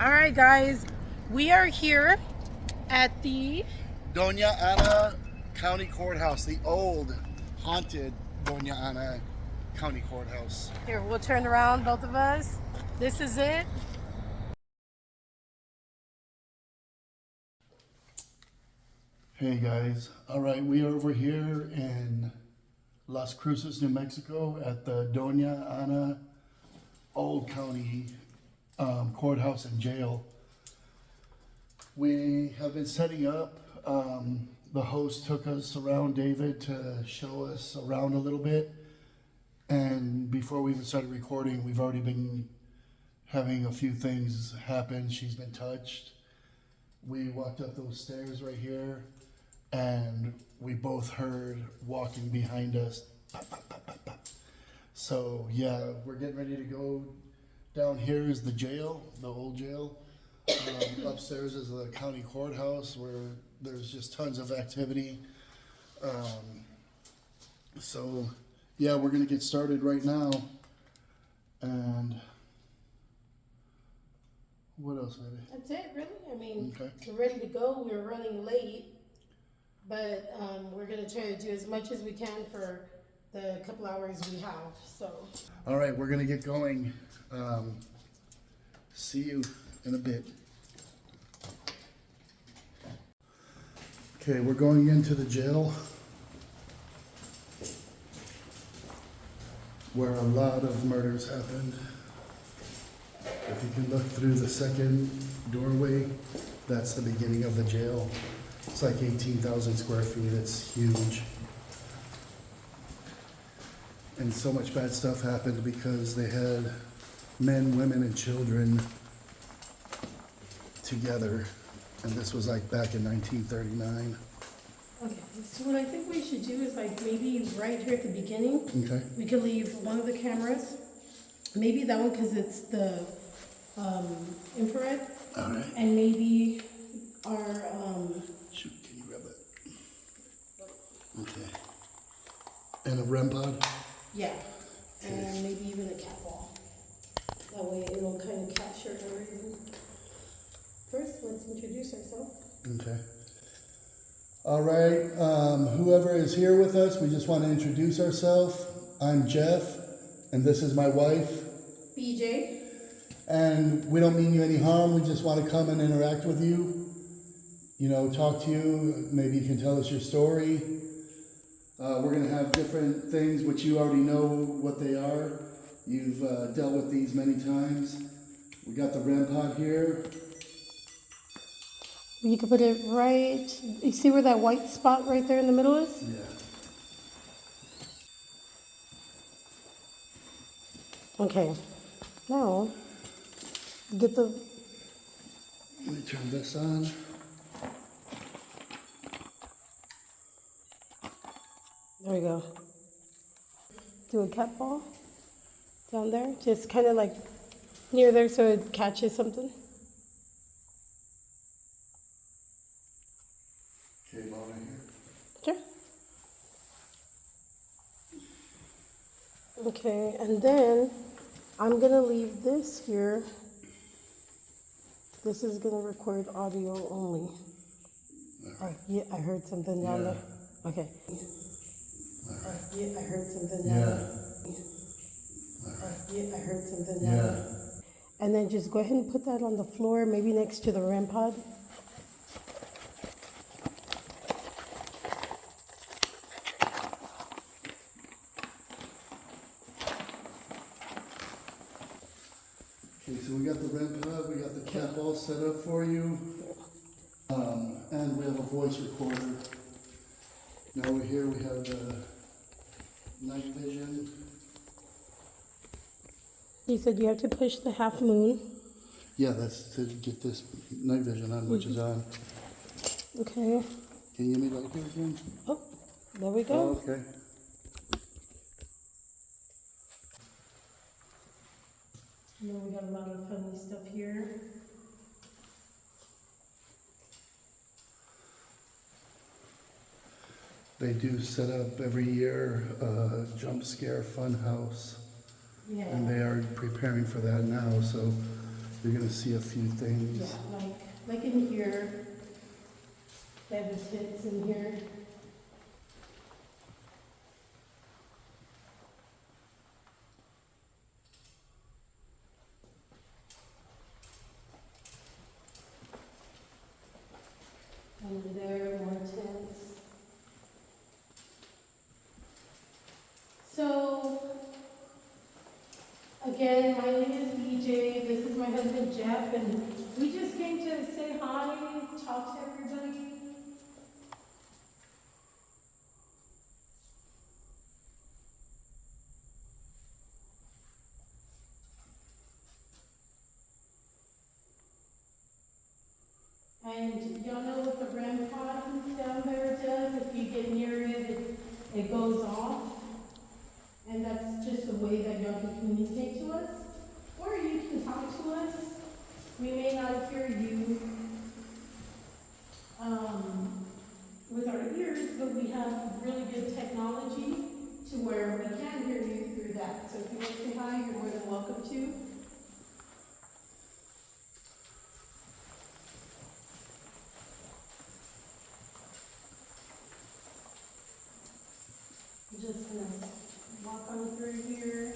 All right, guys, we are here at the Dona County Courthouse, the old haunted Dona County Courthouse. here. We'll turn around, both of us. This is it. Hey guys, all right, we are over here in Las Cruces, New Mexico at the Dona Old County Courthouse and Jail. We have been setting up. The host took us around, David, to show us around a little bit. And before we even started recording, we've already been having a few things happen. She's been touched. We walked up those stairs right here, and we both heard walking behind us. Pop, pop, pop, pop, pop. So yeah, we're getting ready to go. Down here is the jail, the old jail. Upstairs is the county courthouse where there's just tons of activity. So yeah, we're gonna get started right now. And what else, baby? That's it, really. I mean, Okay. we're ready to go. We're running late, but we're gonna try to do as much as we can for the couple hours we have. So. All right, we're gonna get going. See you in a bit. Okay, we're going into the jail where a lot of murders happened. If you can look through the second doorway, that's the beginning of the jail. It's like 18,000 square feet, it's huge. And so much bad stuff happened because they had men, women, and children together. And this was like back in 1939. Okay, so what I think we should do is like maybe right here at the beginning, Okay. we could leave one of the cameras, maybe that one because it's the infrared, All right. and maybe our Shoot, can you grab that? Okay. And a REM pod? yeah, and maybe even a cat ball. That way it'll kind of capture everything. First, let's introduce ourselves. Okay. All right, whoever is here with us, we just want to introduce ourselves. I'm Jeff, and this is my wife. BJ. And we don't mean you any harm, we just want to come and interact with you. You know, talk to you, maybe you can tell us your story. We're going to have different things, which you already know what they are. You've dealt with these many times. We got the REM pod here. You could put it right, you see where that white spot right there in the middle is? Yeah. Okay, now, get the, Let me turn this on. there we go. Do a cat ball down there, just kind of like near there so it catches something. Okay, ball right here. Sure. Okay, and then I'm gonna leave this here. This is gonna record audio only. Oh, yeah, I heard something down Yeah. there. Okay. Oh, yeah, I heard something down Yeah. there. Oh, yeah, I heard something down Yeah. there. And then just go ahead and put that on the floor, maybe next to the REM pod. Okay, so we got the REM pod, we got the cat ball set up for you. And we have a voice recorder. Now over here we have the night vision. You said you have to push the half moon. Yeah, that's to get this night vision on, which is on. Okay. Can you give me light here again? Oh, there we Oh, go. okay. And then we got a lot of funny stuff here. They do set up every year a jump scare fun house. Yeah. And they are preparing for that now, so You're gonna see a few things. Yeah, like in here, they have the tents in here. And there, more tents. So, again, my name is BJ, this is my husband Jeff, and we just came to say hi, talk to everybody. And y'all know what the REM pod down there does? If you get near it, it goes off. And that's just a way that y'all can communicate to us. Or you can talk to us. We may not hear you with our ears, but we have really good technology to where we can hear you through that. So if you want to say hi, you're more than welcome to. I'm just going to walk on through here.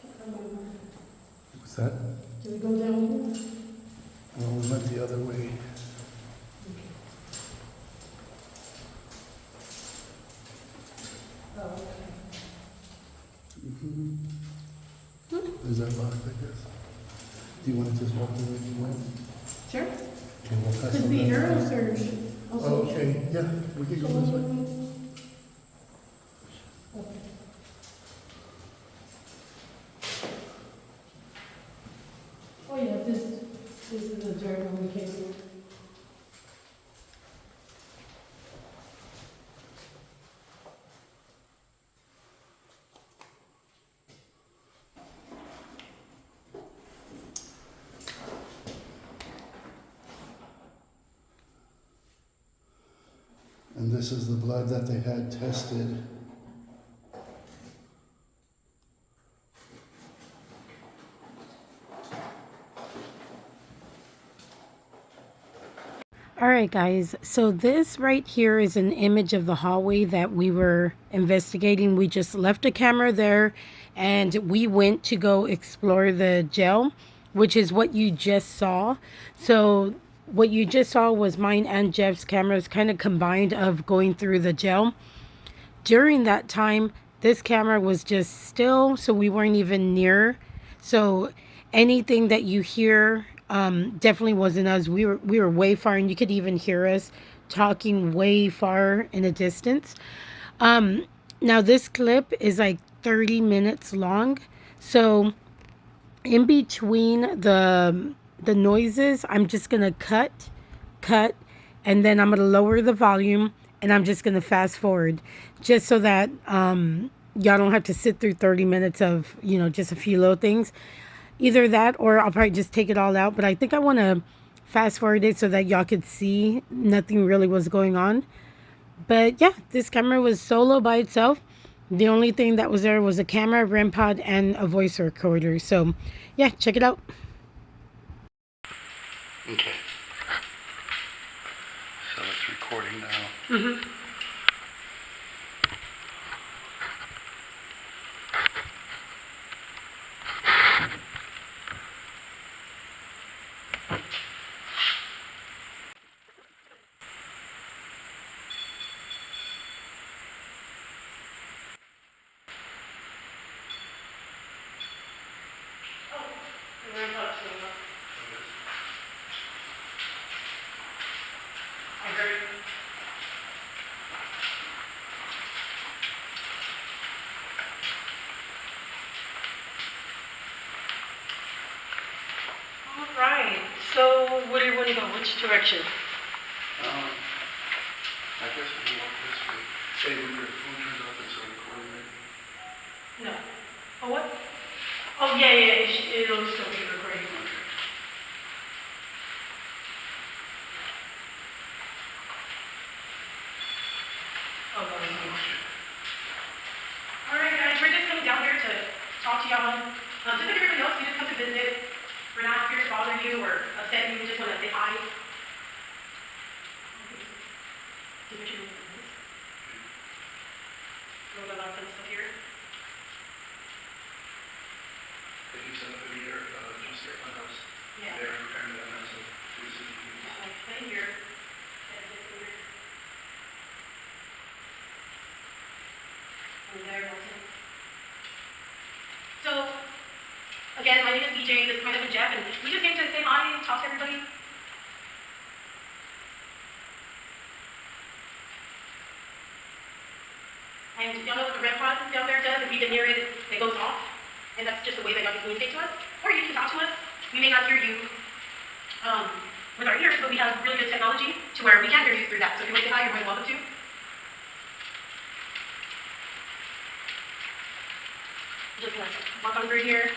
Can't remember. What's that? Do we go down here? Well, we went the other way. Oh, okay. Is that locked, I guess? Do you want to just walk the way you went? Sure. Okay, we'll pass Because on the that. arrows are also. Oh, okay, yeah, we can go this way. Okay. Oh yeah, this is the journal we came in. And this is the blood that they had tested. All right, guys. So this right here is an image of the hallway that we were investigating. We just left a camera there and we went to go explore the jail, which is what you just saw. So what you just saw was mine and Jeff's cameras kind of combined of going through the jail. During that time, this camera was just still, so we weren't even near. So anything that you hear definitely wasn't us. We were way far, and you could even hear us talking way far in a distance. Now this clip is like 30 minutes long, so in between the noises, I'm just gonna cut, and then I'm gonna lower the volume, and I'm just gonna fast forward, just so that y'all don't have to sit through 30 minutes of just a few little things. Either that, or I'll probably just take it all out. But I think I want to fast forward it so that y'all could see nothing really was going on. But yeah, this camera was solo by itself. The only thing that was there was a camera, REM pod, and a voice recorder. So yeah, check it out. Okay. So it's recording now. Mm-hmm. Alright, so where do you want to go? Which direction? I guess we can walk this way. No. Oh, what? Oh, yeah, yeah, it'll still be recording. Oh, that was me. All right, guys, we're just coming down here to talk to y'all. Just like everybody else, we just come to visit. We're not here to bother you or upset you. We just want to say hi. Do what you're doing. We're going to some stuff here. Thank you, set up in here, just here at my house. Yeah. They're preparing that mess of food. Like, stay here. And there, Milton. So, again, my name is BJ. This is my husband Jeff, and we just came to say hi and talk to everybody. And y'all know what the red pod down there does? If we get near it, it goes off. And that's just a way that y'all can communicate to us. Or you can talk to us. We may not hear you with our ears, but we have really good technology to where we can hear you through that. So if you want to say hi, you're more than welcome to. Just gonna walk on through here.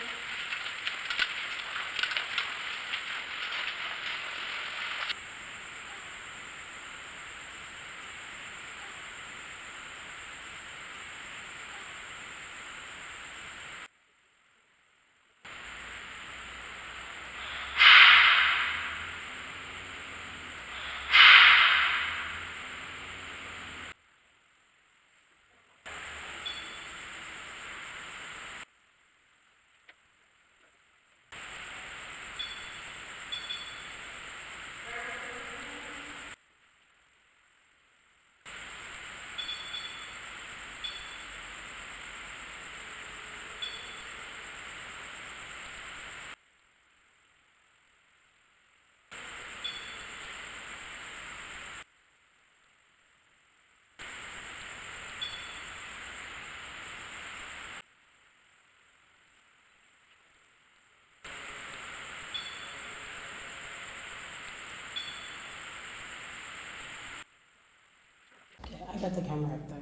Okay, I got the camera up there.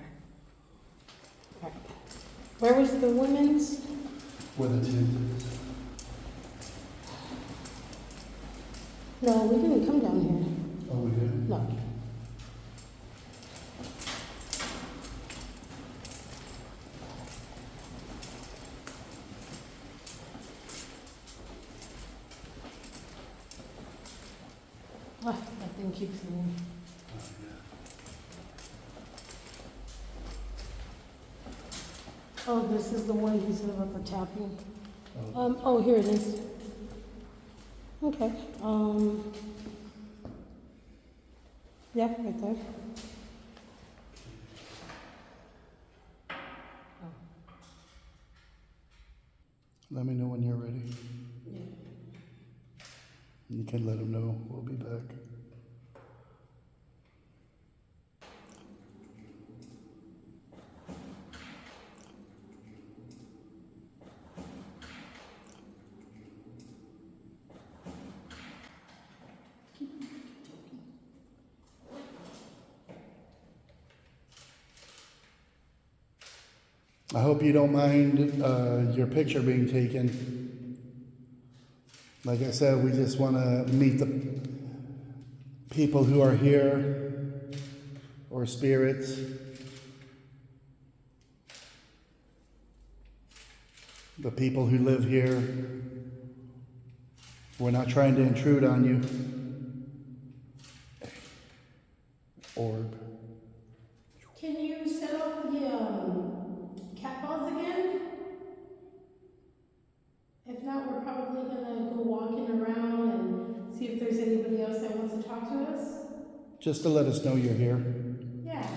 All right. Where was the women's? Where the tent is. No, we didn't come down here. Oh, we did? No. Ah, that thing keeps moving. Oh, yeah. Oh, this is the one he said about the tapping. Oh. Oh, here it is. Okay. Yeah, right there. Let me know when you're ready. Yeah. You can let them know we'll be back. I hope you don't mind your picture being taken. Like I said, we just want to meet the people who are here, or spirits. The people who live here. We're not trying to intrude on you. Orb. Can you set off the cat balls again? If not, we're probably gonna go walking around and see if there's anybody else that wants to talk to us. Just to let us know you're here. Yeah.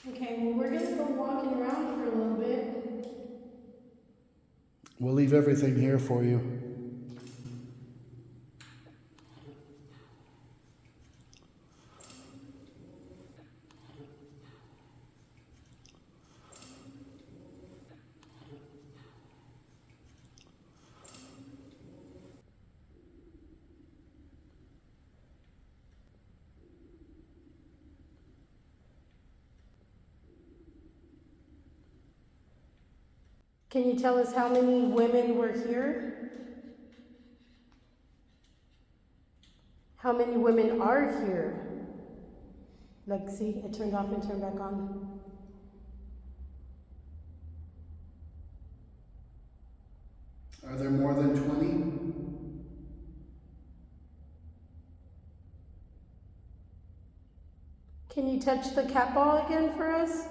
Okay, well, we're gonna go walking around for a little bit. We'll leave everything here for you. Can you tell us how many women were here? How many women are here? Like, see, it turned off and turned back on. Are there more than 20? Can you touch the cat ball again for us?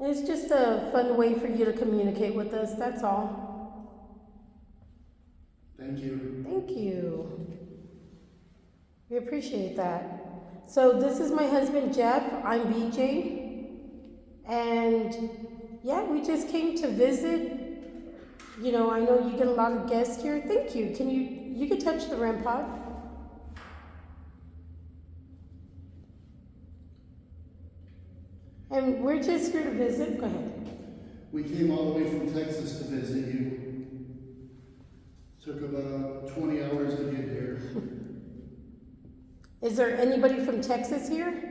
It's just a fun way for you to communicate with us, that's all. Thank you. Thank you. We appreciate that. So this is my husband Jeff, I'm BJ. And yeah, we just came to visit. You know, I know you get a lot of guests here. Thank you. You can touch the REM pod. And we're just here to visit. Go ahead. We came all the way from Texas to visit you. Took about 20 hours to get here. Is there anybody from Texas here?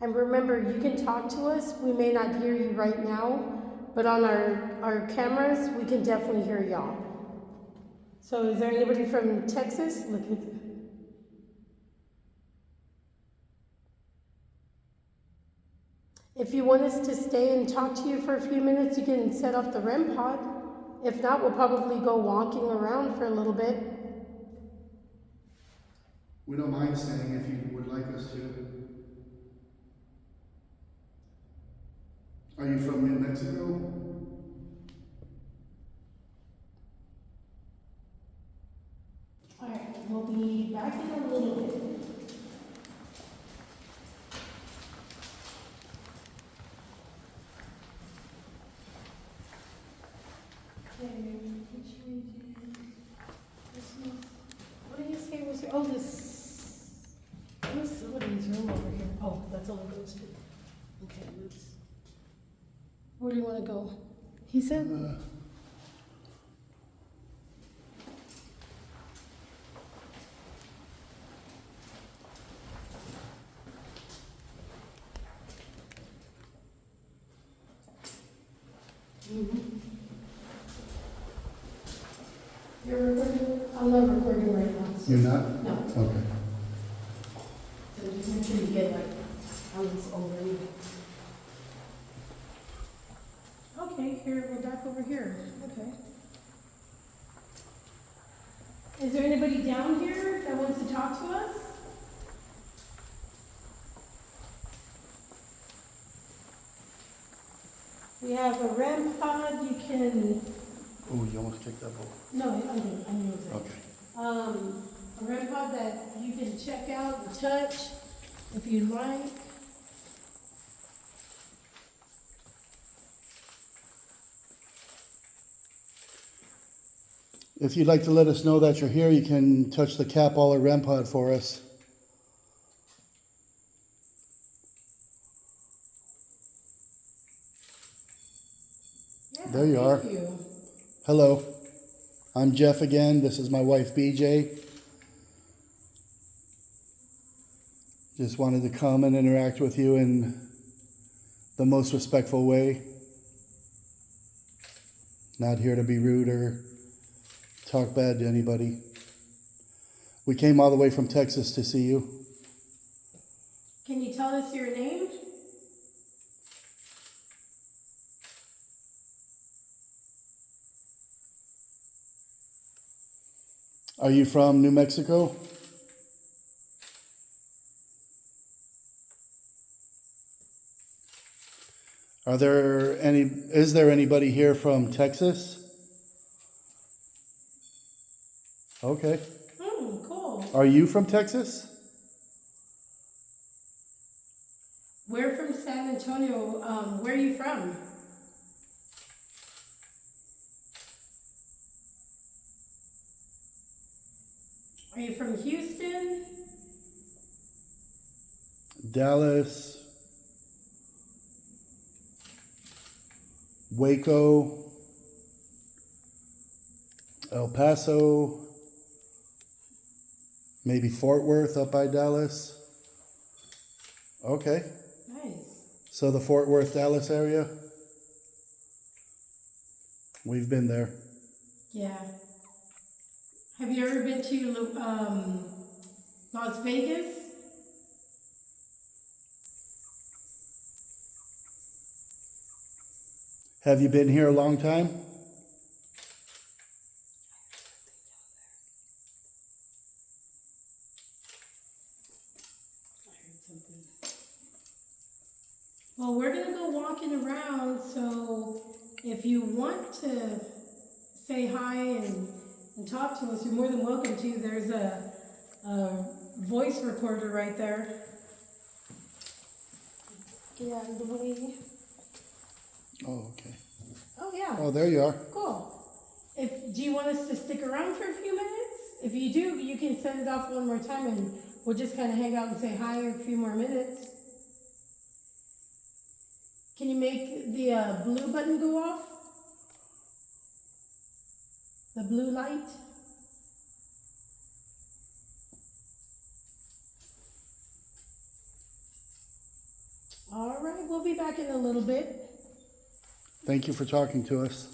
And remember, you can talk to us. We may not hear you right now, but on our cameras, we can definitely hear y'all. So is there anybody from Texas? Look at. If you want us to stay and talk to you for a few minutes, you can set off the REM pod. If not, we'll probably go walking around for a little bit. We don't mind staying if you would like us to. Are you from New Mexico? All right, we'll be back in a little bit. What do you say was your, oh, this facilities room over here. Oh, that's all it goes to. Okay, let's, where do you want to go? He said? You're recording? I'm not recording right now. So. You're not? No. Okay. So just make sure you get like on this over here. Okay, here, we're back over here. Okay. Is there anybody down here that wants to talk to us? We have a REM pod, you can, Oh, you almost kicked that ball. no, I knew it. Okay. A REM pod that you can check out and touch if you like. If you'd like to let us know that you're here, you can touch the cap all or REM pod for us. Yeah, There you are. Thank you. Hello, I'm Jeff again. This is my wife, BJ. Just wanted to come and interact with you in the most respectful way. Not here to be rude or talk bad to anybody. We came all the way from Texas to see you. Can you tell us your name? Are you from New Mexico? Is there anybody here from Texas? Okay. Cool. Are you from Texas? We're from San Antonio. Where are you from? Are you from Houston? Dallas, Waco, El Paso, Maybe Fort Worth up by Dallas. Okay. Nice. So the Fort Worth, Dallas area, we've been there. Yeah. Have you ever been to Las Vegas? Have you been here a long time? Well, we're gonna go walking around, so if you want to say hi and talk to us, you're more than welcome to. There's a voice recorder right there. Get out of the way. Oh, okay. Oh yeah. Oh, there you are. Cool. Do you want us to stick around for a few minutes? If you do, you can send it off one more time and we'll just kind of hang out and say hi a few more minutes. Can you make the blue button go off? The blue light? All right, we'll be back in a little bit. Thank you for talking to us.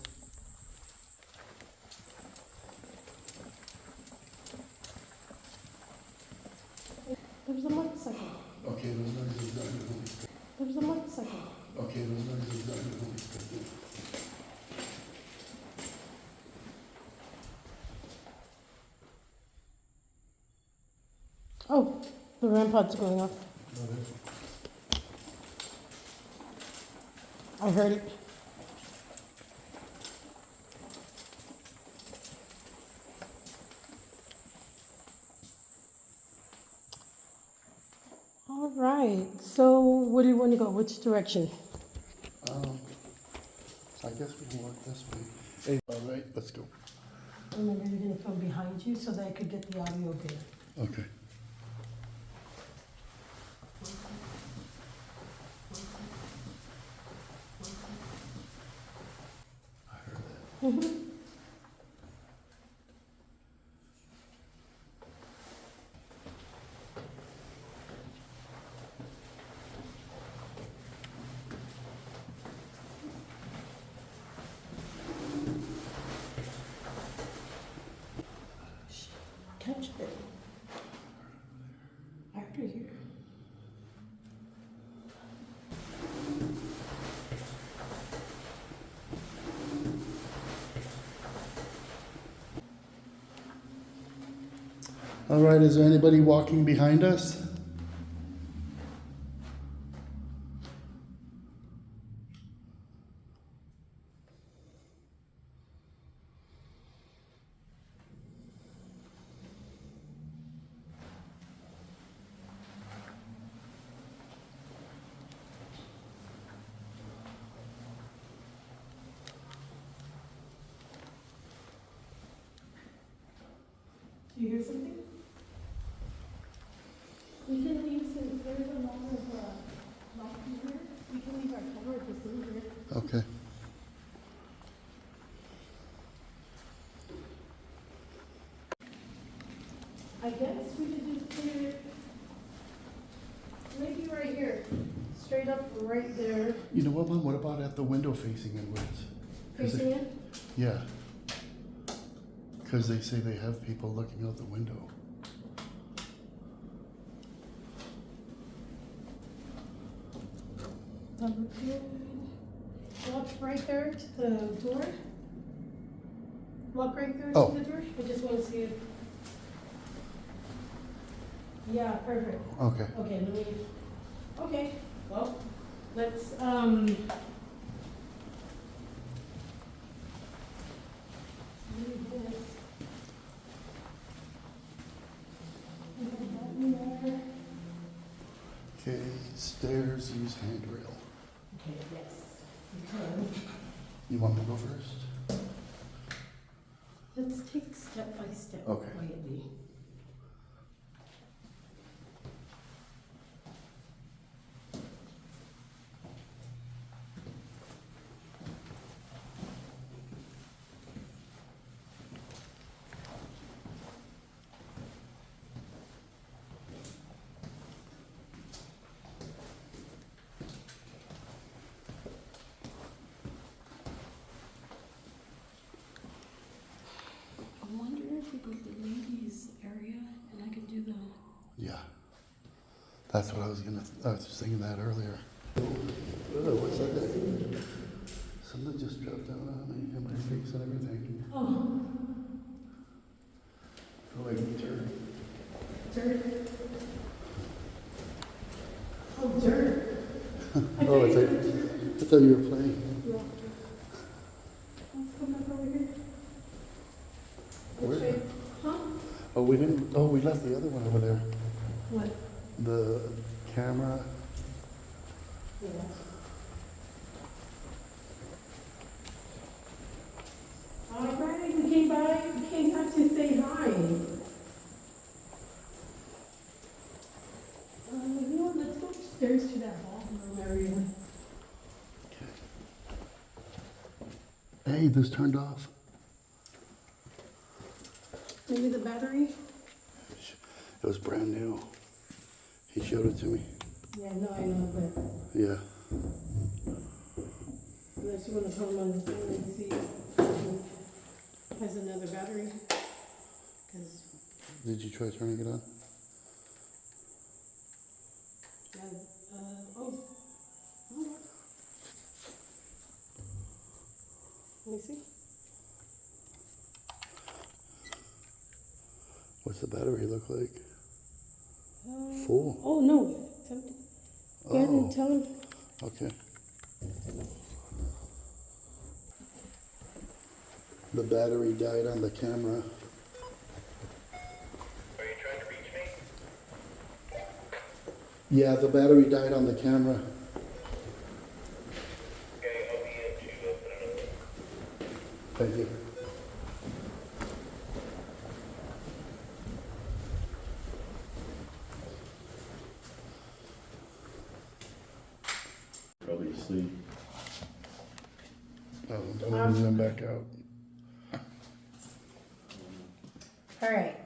There's a motorcycle. Okay, those noises are really good. There's a motorcycle. Okay, those noises are really good. Oh, the REM pod's going off. I heard it. All right, so where do you want to go? Which direction? I guess we can walk this way. Hey, all right, let's go. Remember, you're going to film behind you so that I could get the audio good. Okay. I heard that. Mm-hmm. Catch it. After here. All right, is there anybody walking behind us? Do you hear something? We can leave, since there's a lot of light in here, we can leave our camera just in here. Okay. I guess we could just clear it, maybe right here, straight up right there, You know what, Mom? What about at the window facing inwards? facing it. Yeah. Because they say they have people looking out the window. That looks good. Walk right there to the door. Walk right there Oh. to the door. I just want to see it. Yeah, perfect. Okay. Okay, let me. Okay, well, let's leave this. Put that in there. Okay, stairs, use handrail. Okay, yes, you can. You want me to go first? Let's take step by step Okay. quietly. That's what I was just thinking that earlier. Oh, what's that? Something just dropped down on me and my face and everything. Oh, Oh, like dirt. dirt. Oh, dirt. Oh, I thought you were playing. Yeah. Let's come back over here. Where? Okay. Huh? Oh, we didn't. Oh, we left the other one over there. What? The camera. Yeah. All right, we came by. We came out to say hi. Let's go upstairs to that ballroom area. Hey, this turned off. Maybe the battery? It was brand new. He showed it to me. Yeah, no, I know, but Yeah. unless you want to put them on the thing and see if it has another battery. Because, Did you try turning it on? oh. Let me see. What's the battery look like? Uh, Full. Oh, no. Go ahead and tell him. Okay. The battery died on the camera. Are you trying to reach me? Yeah, the battery died on the camera. Okay, I'll be in to put another. Thank you. Probably asleep. Oh, don't even back out. All right.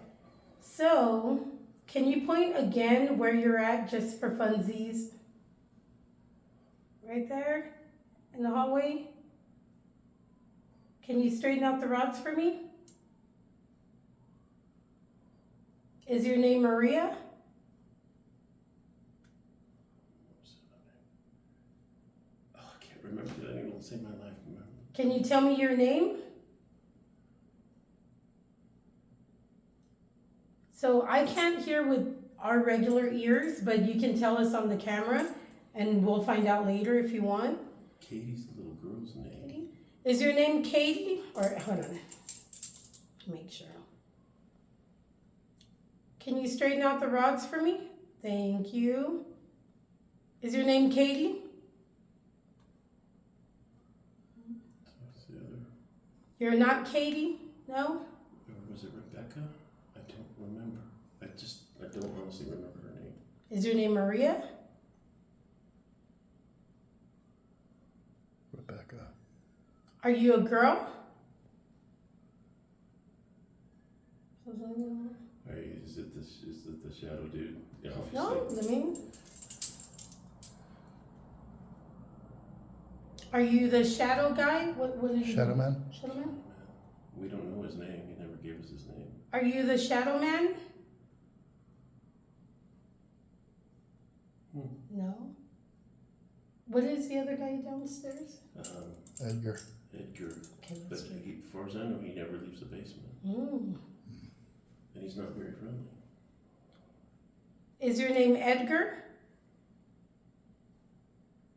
So, can you point again where you're at just for funsies? Right there in the hallway? Can you straighten out the rods for me? Is your name Maria? Oh, I can't remember that anymore. It'll save my life. Remember. Can you tell me your name? So I can't hear with our regular ears, but you can tell us on the camera, and we'll find out later if you want. Katie's the little girl's name. Is your name Katie? Or hold on, make sure. Can you straighten out the rods for me? Thank you. Is your name Katie? What's the other? You're not Katie? No? Or was it Rebecca? I don't remember. I don't honestly remember her name. Is your name Maria? Rebecca. Are you a girl? Hey, is it the shadow dude? Yeah, No, obviously. I mean. Are you the shadow guy? What are you? Shadow Man? Shadow man? We don't know his name. He never gave us his name. Are you the shadow man? No. What is the other guy downstairs? Edgar. Edgar. Okay, But let's as far as I know, he never leaves the basement. And he's not very friendly. Is your name Edgar?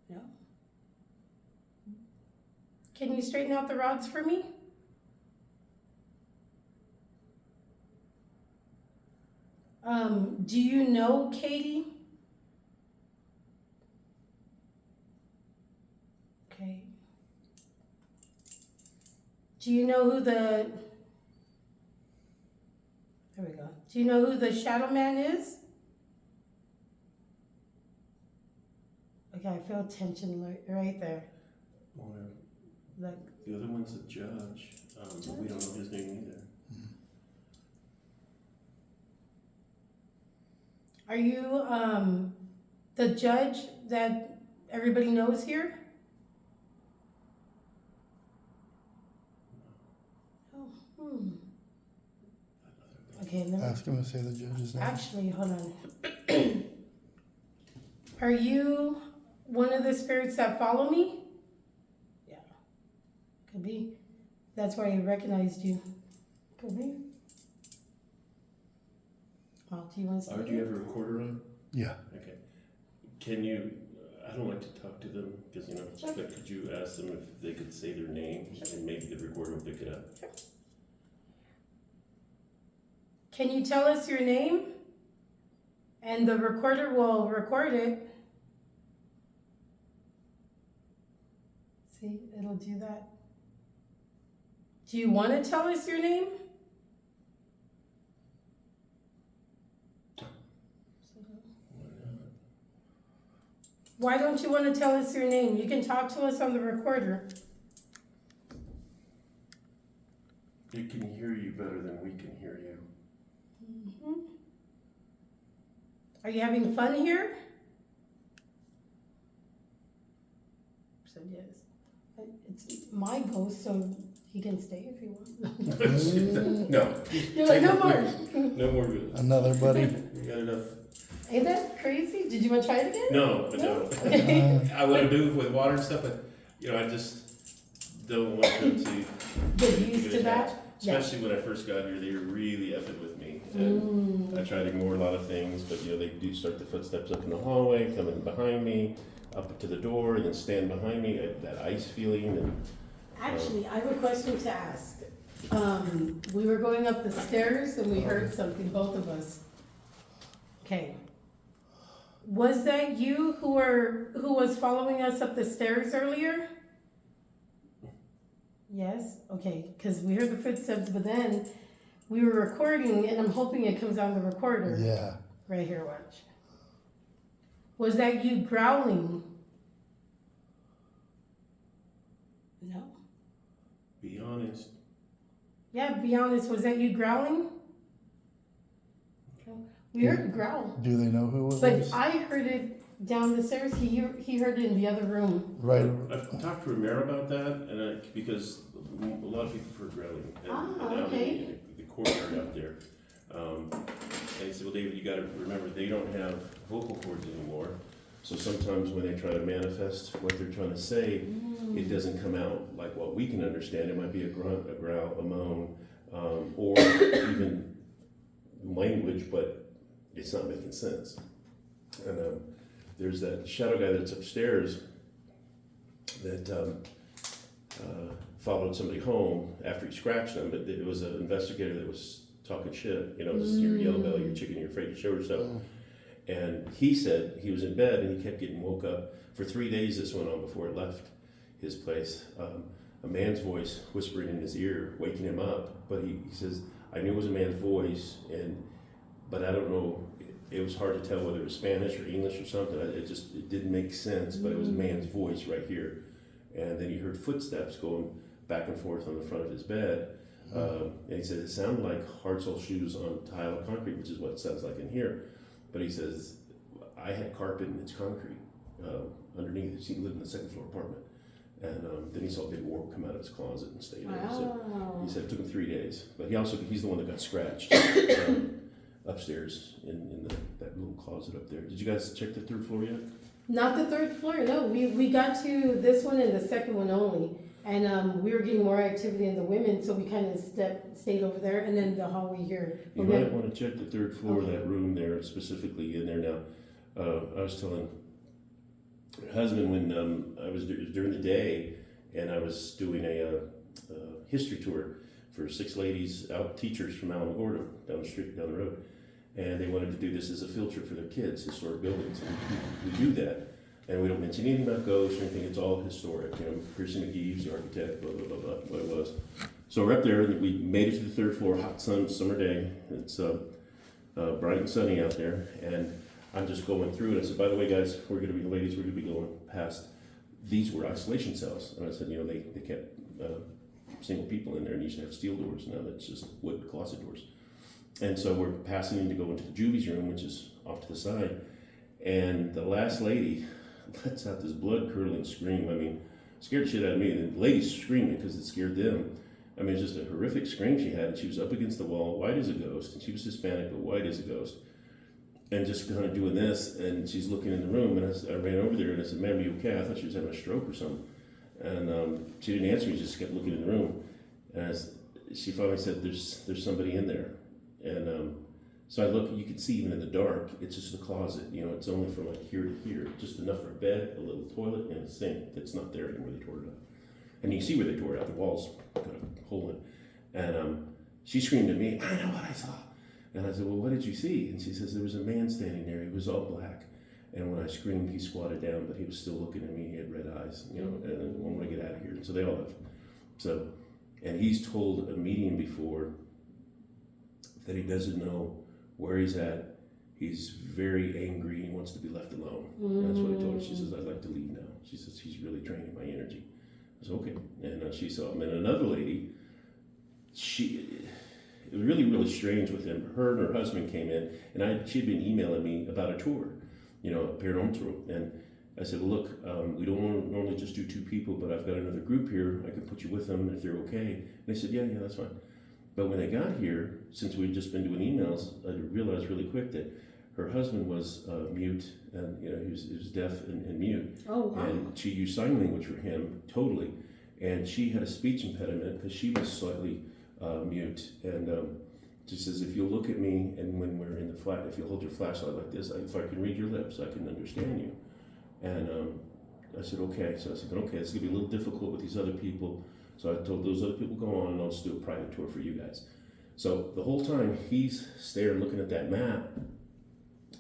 No. Can you straighten out the rods for me? Do you know Katie? Okay. Do you know who there we go. Do you know who the shadow man is? Okay, I feel tension right there. Or Look. the other one's a judge, but we don't know his name either. Are you the judge that everybody knows here? Oh, Okay, let me Ask him to say the judge's name. actually hold on. Are you one of the spirits that follow me? Yeah. Could be. That's why he recognized you. Could be. Oh, do you want to say Do you have a recorder on? Yeah. Okay. Can you, I don't like to talk to them because, you know, Sure. but could you ask them if they could say their name and maybe the recorder will pick it up? Sure. Can you tell us your name? And the recorder will record it. See, it'll do that. Do you want to tell us your name? Why don't you want to tell us your name? You can talk to us on the recorder. They can hear you better than we can hear you. Mm-hmm. Are you having fun here? Said yes. It's my ghost, so he can stay if he wants. No. You're like, no more. No more. Another buddy. You got enough. Ain't that crazy? Did you want to try it again? No, I No? don't. Okay. I want to do it with water and stuff, but, you know, I just don't want them to Get used get to that? attached. Especially when I first got here, they were really effing with me. And I try to ignore a lot of things, but, you know, they do start the footsteps up in the hallway, coming behind me, up to the door, and then stand behind me, that ice feeling. And Actually, I have a question to ask. We were going up the stairs and we heard something, both of us. Okay. Was that you who was following us up the stairs earlier? Yes? Okay, because we heard the footsteps, but then we were recording and I'm hoping it comes on the recorder. Yeah. Right here, watch. Was that you growling? No. be honest. Yeah, be honest, was that you growling? Okay. We heard a growl. Do they know who it But was? I heard it down the stairs. He heard it in the other room. Right. I've talked to Romero about that, and because a lot of people prefer growling. And down okay. in the courtyard out there. And he said, well, David, you gotta remember, they don't have vocal cords anymore. So sometimes when they try to manifest what they're trying to say, it doesn't come out like what we can understand. It might be a grunt, a growl, a moan, or even language, but it's not making sense. And there's that shadow guy that's upstairs that followed somebody home after he scratched them, but it was an investigator that was talking shit, you know, this is your yellow belly, your chicken, you're afraid to show yourself. And he said he was in bed and he kept getting woke up. For 3 days this went on before it left his place. A man's voice whispering in his ear, waking him up. But he says, I knew it was a man's voice, but I don't know, it was hard to tell whether it was Spanish or English or something. It didn't make sense, but it was a man's voice right here. And then he heard footsteps going back and forth on the front of his bed. And he said it sounded like hard sole shoes on tile or concrete, which is what it sounds like in here. But he says, I had carpet and it's concrete underneath. He lived in the second floor apartment. And then he saw a big orb come out of his closet and stay there. Wow. He said it took him 3 days. But he's the one that got scratched upstairs in that little closet up there. Did you guys check the third floor yet? Not the third floor, no. We got to this one and the second one only. And we were getting more activity in the women, so we kind of stayed over there, and then the hallway here. You might want to check the third floor, that room there, specifically in there now. I was telling your husband when I was during the day, and I was doing a history tour for 6 ladies, teachers from Alamogordo, down the road. And they wanted to do this as a field trip for their kids, historic buildings. And we do that. And we don't mention anything about ghosts or anything, it's all historic. You know, Percy McGee's the architect, blah, blah, blah, blah, what it was. So we're up there, and we made it to the third floor, hot summer day. It's bright and sunny out there. And I'm just going through, and I said, by the way, guys, we're going to be going past, these were isolation cells. And I said, you know, they kept single people in there and used to have steel doors. Now that's just wood closet doors. And so we're passing in to go into the juvie's room, which is off to the side. And the last lady lets out this blood-curdling scream. I mean, scared the shit out of me. And the lady's screaming because it scared them. I mean, it's just a horrific scream she had. And she was up against the wall, white as a ghost. And she was Hispanic, but white as a ghost. and just kind of doing this, and she's looking in the room, and I ran over there and I said, "Ma'am, are you okay?" I thought she was having a stroke or something, and she didn't answer me. She just kept looking in the room, and she finally said, "There's somebody in there," and so I look. You can see even in the dark, it's just a closet. You know, it's only from like here to here, just enough for a bed, a little toilet, and a sink that's not there anymore. They tore it up, and you can see where they tore it out. The walls got a hole in it, and she screamed at me, "I know what I saw." And I said, "Well, what did you see?" And she says, "There was a man standing there. He was all black. And when I screamed, he squatted down, but he was still looking at me. He had red eyes, you know, and I want to get out of here." So they all left. So, and he's told a medium before that he doesn't know where he's at. He's very angry. He wants to be left alone. And that's what I told her. She says, "I'd like to leave now." She says, "He's really draining my energy." I said, "Okay." And she saw him. And another lady, it was really, really strange with him. Her and her husband came in, and she'd been emailing me about a tour, you know, a paranormal tour. And I said, "Well, look, we don't normally just do 2 people, but I've got another group here. I can put you with them if they're okay." And they said, yeah, that's fine. But when they got here, since we'd just been doing emails, I realized really quick that her husband was mute, and you know, he was deaf and mute. Oh, wow. And she used sign language for him totally. And she had a speech impediment because she was slightly mute, and she says, "If you'll look at me, and when we're in the flat, if you hold your flashlight like this, if I can read your lips, I can understand you." And I said, "Okay." So I said, "Okay, it's gonna be a little difficult with these other people." So I told those other people, "Go on, and I'll just do a private tour for you guys." So the whole time he's staring, looking at that map,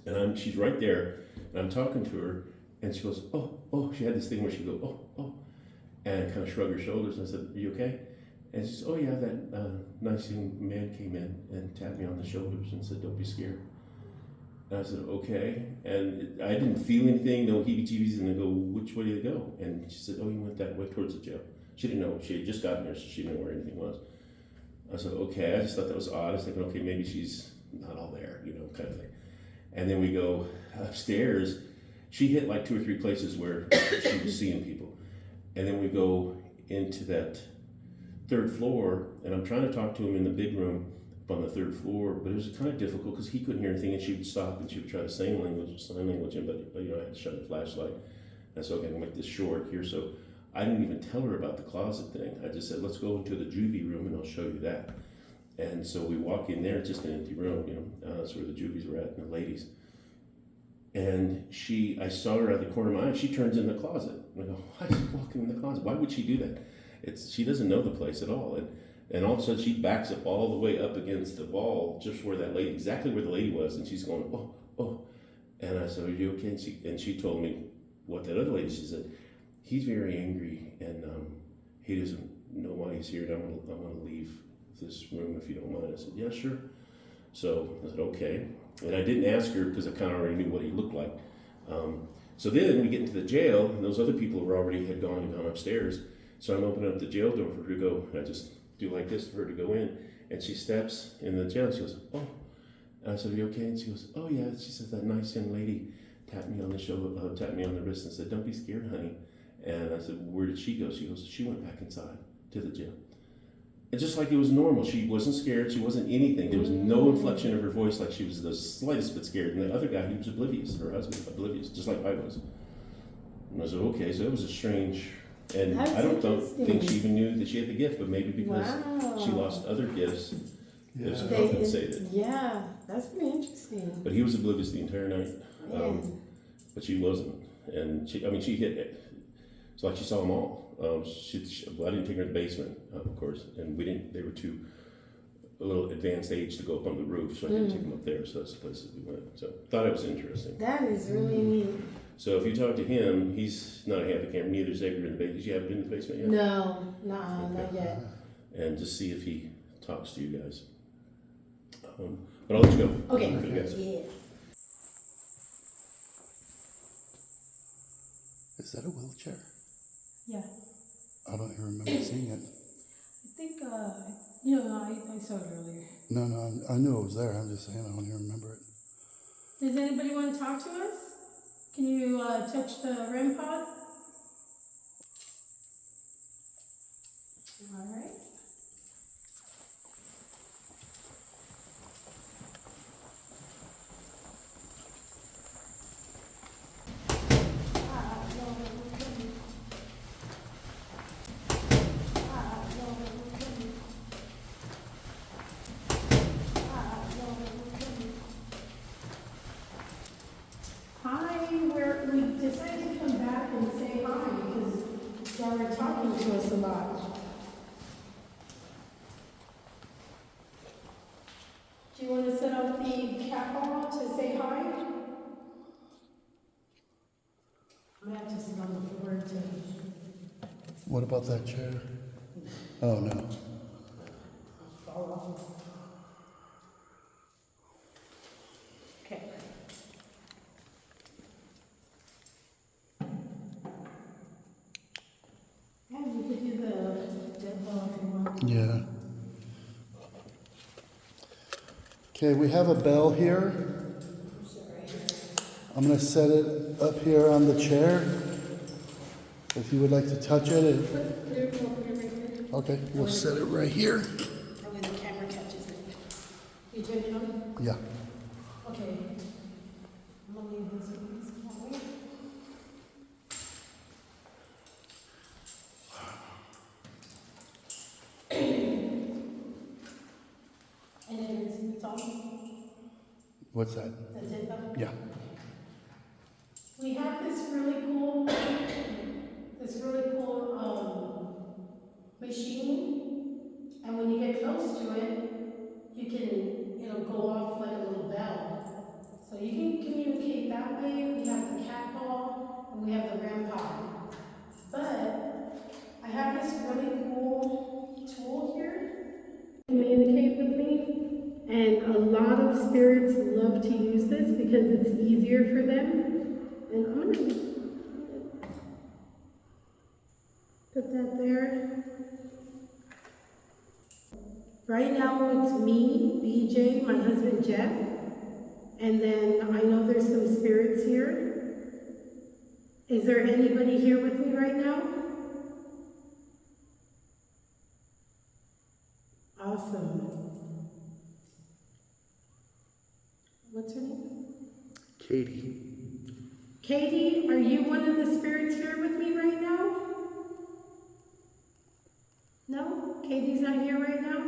and she's right there, and I'm talking to her, and she goes, "Oh." She had this thing where she go, "Oh," and kind of shrug her shoulders. And I said, "Are you okay?" And she says, "Oh yeah, that nice young man came in and tapped me on the shoulders and said, 'Don't be scared.'" And I said, "Okay." And I didn't feel anything, no heebie-jeebies, and I go, "Which way did it go?" And she said, "Oh, he went that way towards the jail." She didn't know. She had just gotten there, so she didn't know where anything was. I said, "Okay." I just thought that was odd. I was thinking, okay, maybe she's not all there, you know, kind of thing. And then we go upstairs. She hit like 2 or 3 places where she was seeing people. And then we go into that 3rd floor, and I'm trying to talk to him in the big room up on the 3rd floor, but it was kind of difficult because he couldn't hear anything, and she would stop and she would try to sign language, but you know, I had to shut the flashlight. I said, "Okay, I'm gonna make this short here." So I didn't even tell her about the closet thing. I just said, "Let's go into the juvie room and I'll show you that." And so we walk in there, it's just an empty room, you know, that's where the juvies were at, and the ladies. And I saw her out of the corner of my eye, she turns in the closet. And I go, "Why is she walking in the closet? Why would she do that?" She doesn't know the place at all. And all of a sudden she backs up all the way up against the wall, just where that lady, exactly where the lady was, and she's going, "Oh." And I said, "Are you okay?" And she told me what that other lady, she said, "He's very angry, and he doesn't know why he's here, and I want to leave this room if you don't mind." I said, "Yeah, sure." So I said, "Okay." And I didn't ask her because I kind of already knew what he looked like. So then we get into the jail, and those other people had gone upstairs. So I'm opening up the jail door for her to go, and I just do like this for her to go in. And she steps in the jail, and she goes, "Oh." And I said, "Are you okay?" And she goes, "Oh yeah." She says, "That nice young lady tapped me on the shoulder, tapped me on the wrist and said, 'Don't be scared, honey.'" And I said, "Where did she go?" She goes, "She went back inside to the jail." And just like it was normal, she wasn't scared, she wasn't anything. There was no inflection of her voice like she was the slightest bit scared. And the other guy, he was oblivious, her husband, oblivious, just like I was. And I said, okay, so it was a strange, and That's I don't interesting. think she even knew that she had the gift, but maybe because she lost other gifts, it was compensated. Yeah, that's pretty interesting. But he was oblivious the entire night, Man. but she wasn't. And she hit it. It's like she saw them all. Well, I didn't take her to the basement, of course, and they were too a little advanced age to go up on the roof, so I didn't take them up there. So that's the places we went. So thought it was interesting. That is really neat. So if you talk to him, he's not a happy camper. Neither is Edgar in the basement. Did you have been in the basement yet? No, not yet. And just see if he talks to you guys. But I'll let you go. Okay. Yes. Yes. Is that a wheelchair? Yeah, I don't even remember seeing it. I think, I saw it earlier. No, I knew it was there. I'm just saying I don't even remember it. Does anybody want to talk to us? Can you touch the REM pod? All right. us a lot. Do you want to set up the cat ball to say hi? I'm gonna have to sit on the floor to. What about that chair? Oh, no. Fall off. Okay. Yeah, you could do the dead ball if you want. Yeah. Okay, we have a bell here. I'm going to set it up here on the chair. If you would like to touch it. Put your phone here right there. Okay, we'll set it right here. That way the camera catches it. You turn it on? Yeah. Okay. I'm gonna leave this that way. And then it's on, What's that? the dead bell. Yeah. We have this really cool machine, and when you get close to it, it'll go off like a little bell. So you can communicate that way. We have the cat ball, and we have the REM pod. But I have this really cool tool here to communicate with me, and a lot of spirits love to use this because it's easier for them. And I'm gonna put that there. Right now it's me, BJ, my husband Jeff, and then I know there's some spirits here. Is there anybody here with me right now? Awesome. What's her name? Katie. Katie, are you one of the spirits here with me right now? No? Katie's not here right now?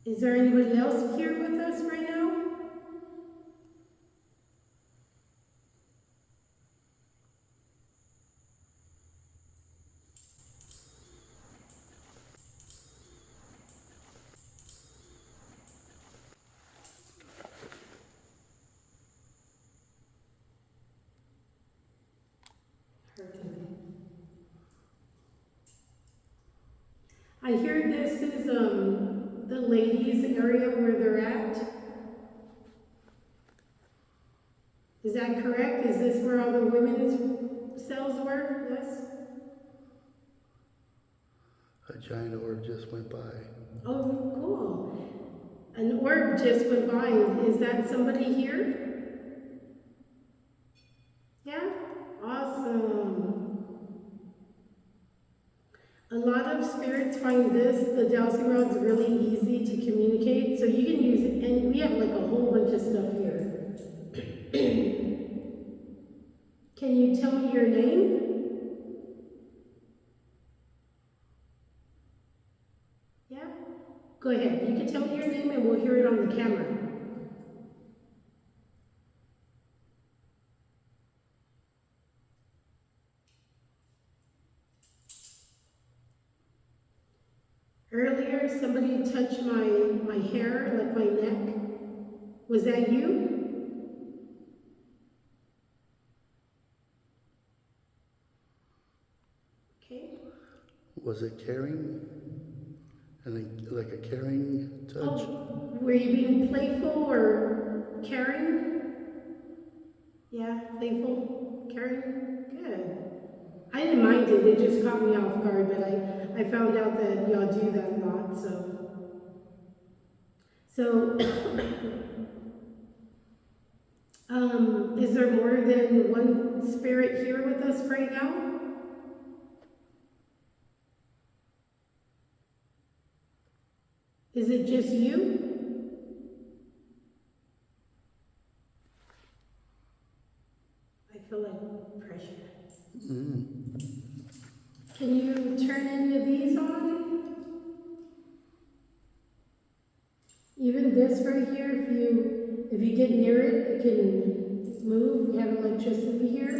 Is there anybody else here with us right now? I hear this is the ladies' area where they're at. Is that correct? Is this where all the women's cells were? Yes? A giant orb just went by. Oh, cool. An orb just went by. Is that somebody here? Yeah? Awesome. A lot of spirits find the dowsing rod's really easy to communicate, so you can use it, and we have like a whole bunch of stuff here. Can you tell me your name? Yeah? Go ahead, you can tell me your name and we'll hear it on the camera. Earlier, somebody touched my hair, like my neck. Was that you? Okay. Was it caring? And like a caring touch? Oh, were you being playful or caring? Yeah, playful, caring? Good. I didn't mind it, it just caught me off guard, but I found out that y'all do that a lot, so is there more than one spirit here with us right now? Is it just you? I feel like pressure. Can you turn any of these on? Even this right here, if you get near it, it can move. We have electricity here.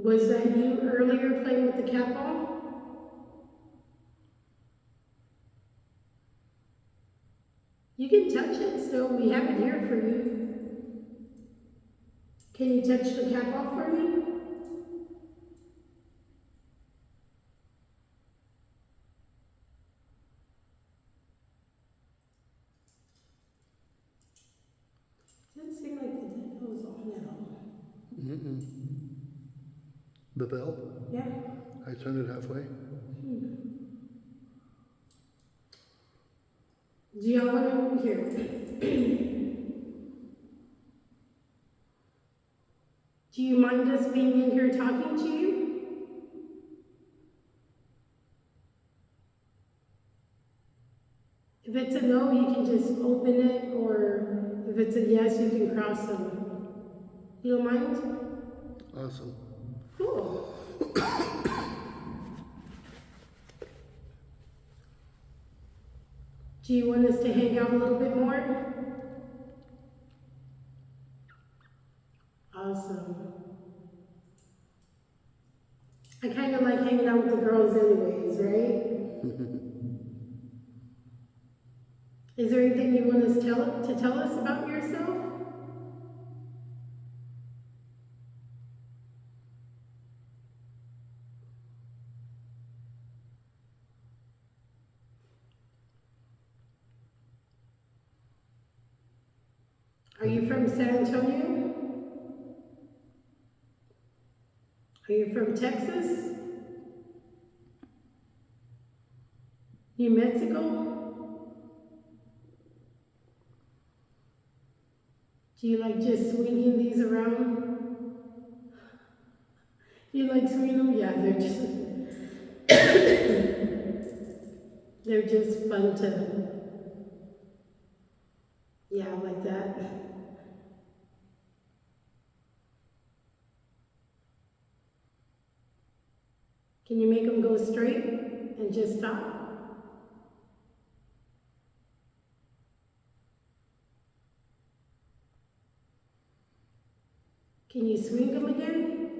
Was that you earlier playing with the cat ball? You can touch it still. We have it here for you. Can you touch the cat ball for me? Didn't seem like it was on at all. Mm-mm. The bell? Yeah. I turned it halfway. Do y'all want to here? Do you mind us being in here talking to you? If it's a no, you can just open it, or if it's a yes, you can cross them. You don't mind? Awesome. Cool. Do you want us to hang out a little bit more? Awesome. I kind of like hanging out with the girls anyways, right? Is there anything you want us to tell us about yourself? Are you from San Antonio? Are you from Texas? New Mexico? Do you like just swinging these around? You like swinging them? Yeah, they're just fun to, yeah, like that. Can you make them go straight and just stop? Can you swing them again?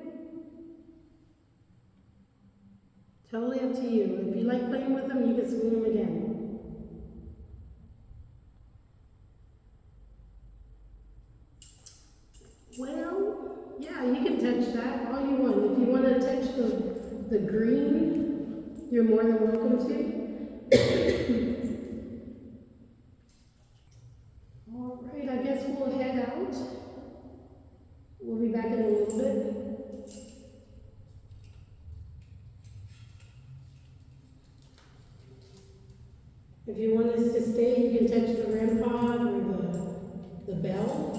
Totally up to you. If you like playing with them, you can swing them again. Well, yeah, you can touch that all you want. If you want to touch the green, you're more than welcome to. All right, I guess we'll head out. We'll be back in a little bit. If you want us to stay, you can touch the REM pod or the bell.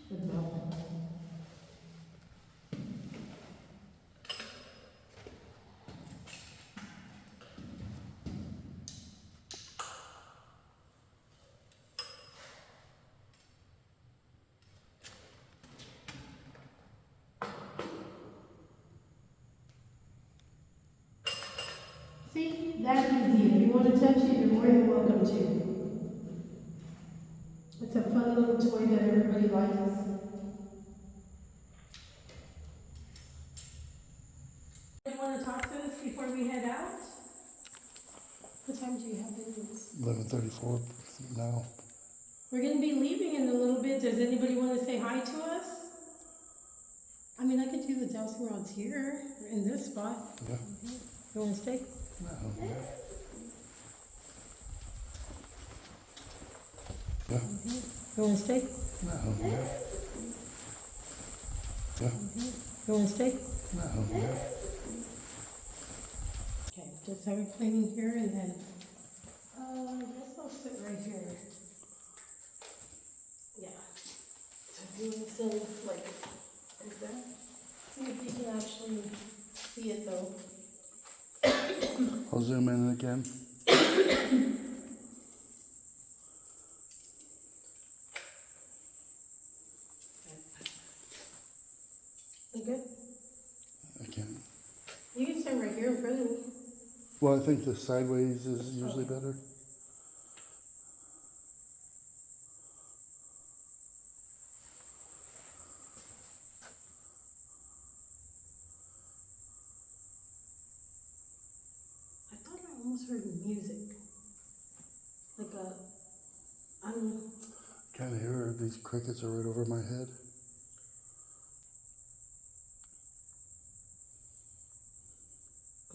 The bell. See, that easy. If you want to touch it, you're more than welcome to. It's a fun little toy that everybody likes. You want to talk to us before we head out? What time do you have videos? 11:34 now. We're going to be leaving in a little bit. Does anybody want to say hi to us? I mean, I could do the dowsing rods here, in this spot. Yeah. You want to stay? No, yeah. Yeah. You want to stay? No, yeah. Yeah. You want to stay? No, yeah. Okay, just have it cleaning here and then, I guess I'll sit right here. Yeah. So if you want to send like that, see if you can actually see it though. I'll zoom in again. You good? FaceTime right here in front of me. Well, I think the sideways is usually better. I thought I almost heard music. Like a, Can't hear it. These crickets are right over my head.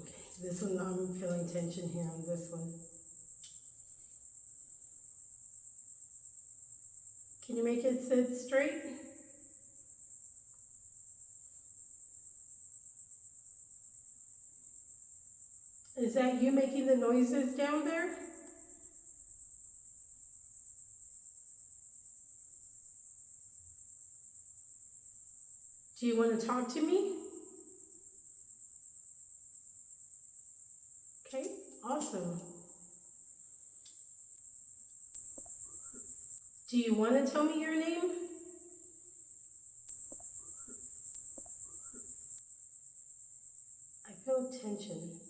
okay, this one, I'm feeling tension here on this one. Can you make it sit straight? Is that you making the noises down there? Do you want to talk to me? Okay, awesome. Do you want to tell me your name? I feel tension.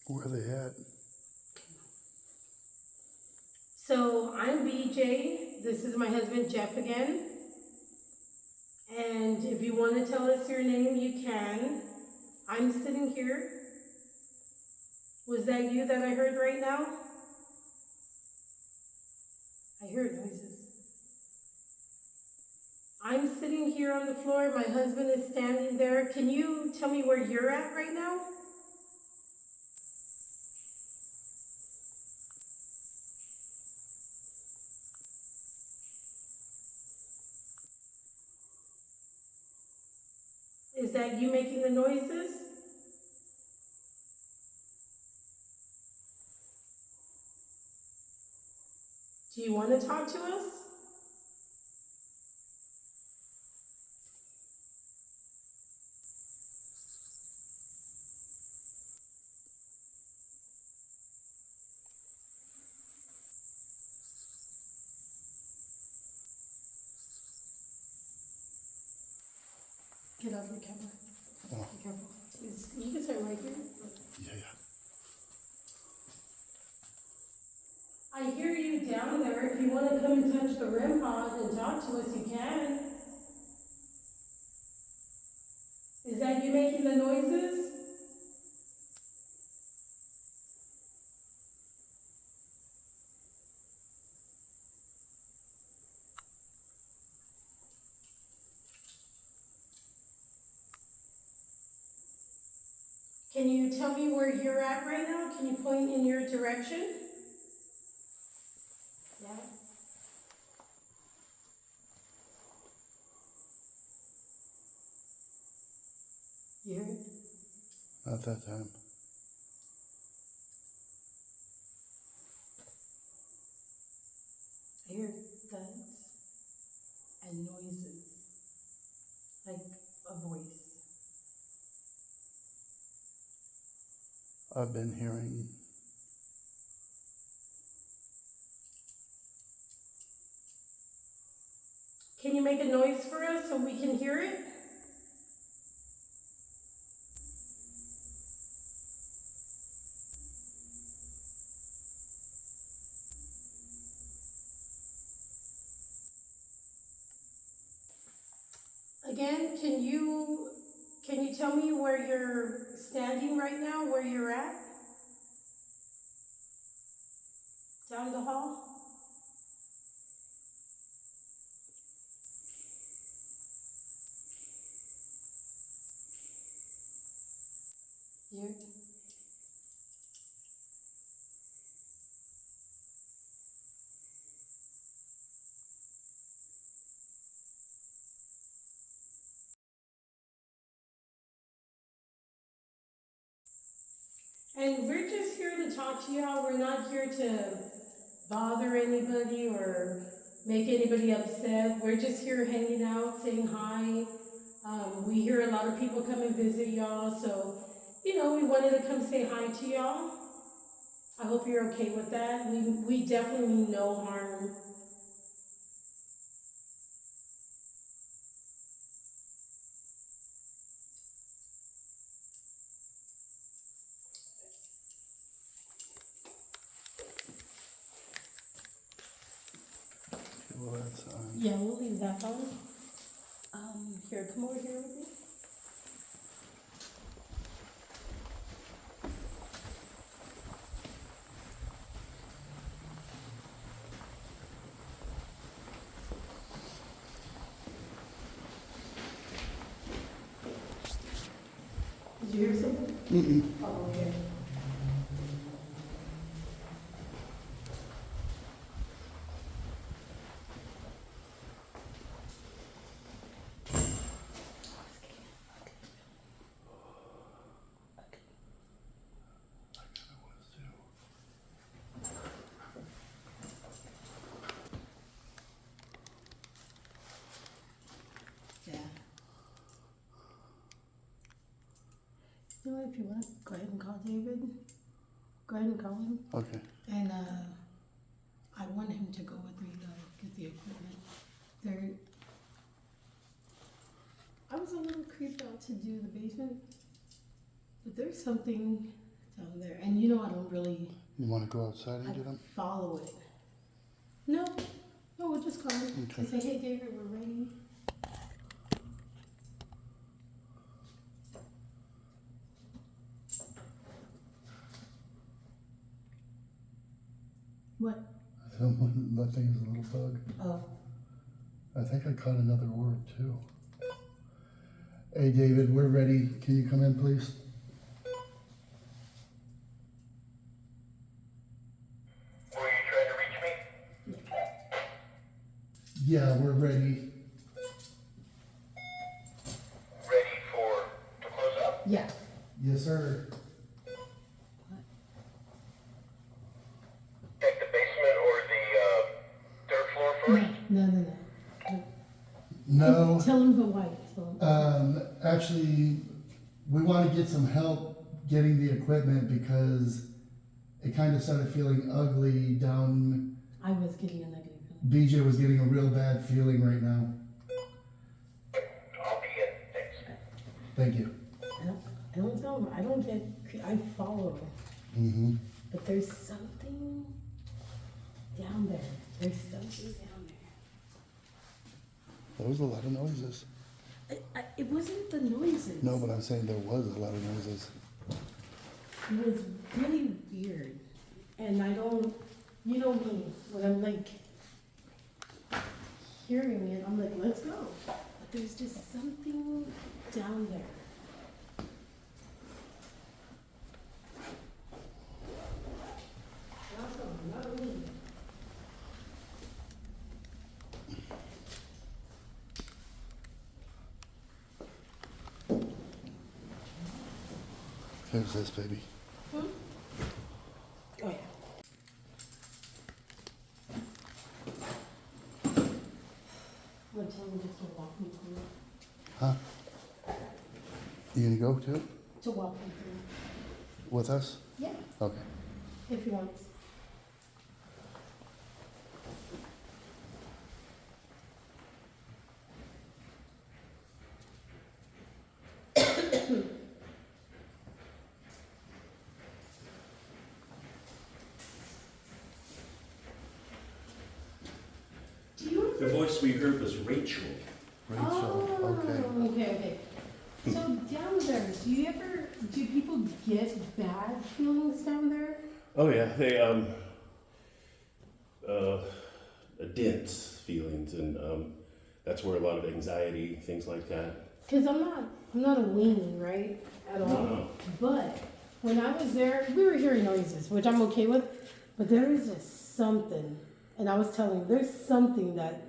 Where are they at? So I'm BJ. This is my husband Jeff again. And if you want to tell us your name, you can. I'm sitting here. Was that you that I heard right now? I heard noises. I'm sitting here on the floor. My husband is standing there. Can you tell me where you're at right now? Is that you making the noises? Do you want to talk to us? Get out of the camera. Oh. Be careful. You can sit right here. Yeah. I hear you down there. If you want to come and touch the REM pod and talk to us, you can. Is that you making the noises? Can you tell me where you're at right now? Can you point in your direction? Yeah. You hear it? Not that time. I hear thuds and noises, like a voice. I've been hearing. Can you make a noise for us so we can hear it? Again, can you tell me where you're standing right now, where you're at? Down the hall? Here. And we're just here to talk to y'all. We're not here to bother anybody or make anybody upset. We're just here hanging out, saying hi. We hear a lot of people come and visit y'all, so, we wanted to come say hi to y'all. I hope you're okay with that. We definitely mean no harm. Well, that's Yeah, we'll leave that on. Here, come over here with me. Did you hear something? Oh, okay. Yeah. You know what, if you want, go ahead and call David. Go ahead and call him. okay. And I want him to go with me to get the equipment. There, I was a little creeped out to do the basement, but there's something down there. And you know I don't really You want to go outside and I get them? follow it. No, we'll just call him and Okay. say, hey David, we're ready. What? That thing is a little bug. Oh. I think I caught another orb too. Hey David, we're ready. Can you come in, please? Were you trying to reach me? Yeah, we're ready. Ready to close up? Yeah. Yes, sir. Check the basement or the third floor first? No. No. Tell him the white. Tell him. Actually, we want to get some help getting the equipment because it kind of started feeling ugly down. I was getting an ugly feeling. BJ was getting a real bad feeling right now. I'll be in. Thanks. Thank you. I don't tell him. I don't get. I follow him. Mm-hmm. But there's something down there. There's something down There was a lot of noises. there. It wasn't the noises. No, but I'm saying there was a lot of noises. It was really weird. And I don't, you know me, when I'm like hearing it, I'm like, let's go. But there's just something down there. Not me. Here's this, baby. Oh yeah. I'm gonna tell him just to walk me through. Huh? You gonna go too? To walk me through. With us? Yeah, Okay. if he wants. Do you The voice we heard was Rachel. Rachel, okay. Okay. So down there, do people get bad feelings down there? Oh yeah, they dense feelings, and that's where a lot of anxiety, things like that. Cause I'm not a weenie, right, at all. No. But when I was there, we were hearing noises, which I'm okay with. But there is just something, and I was telling him, there's something that,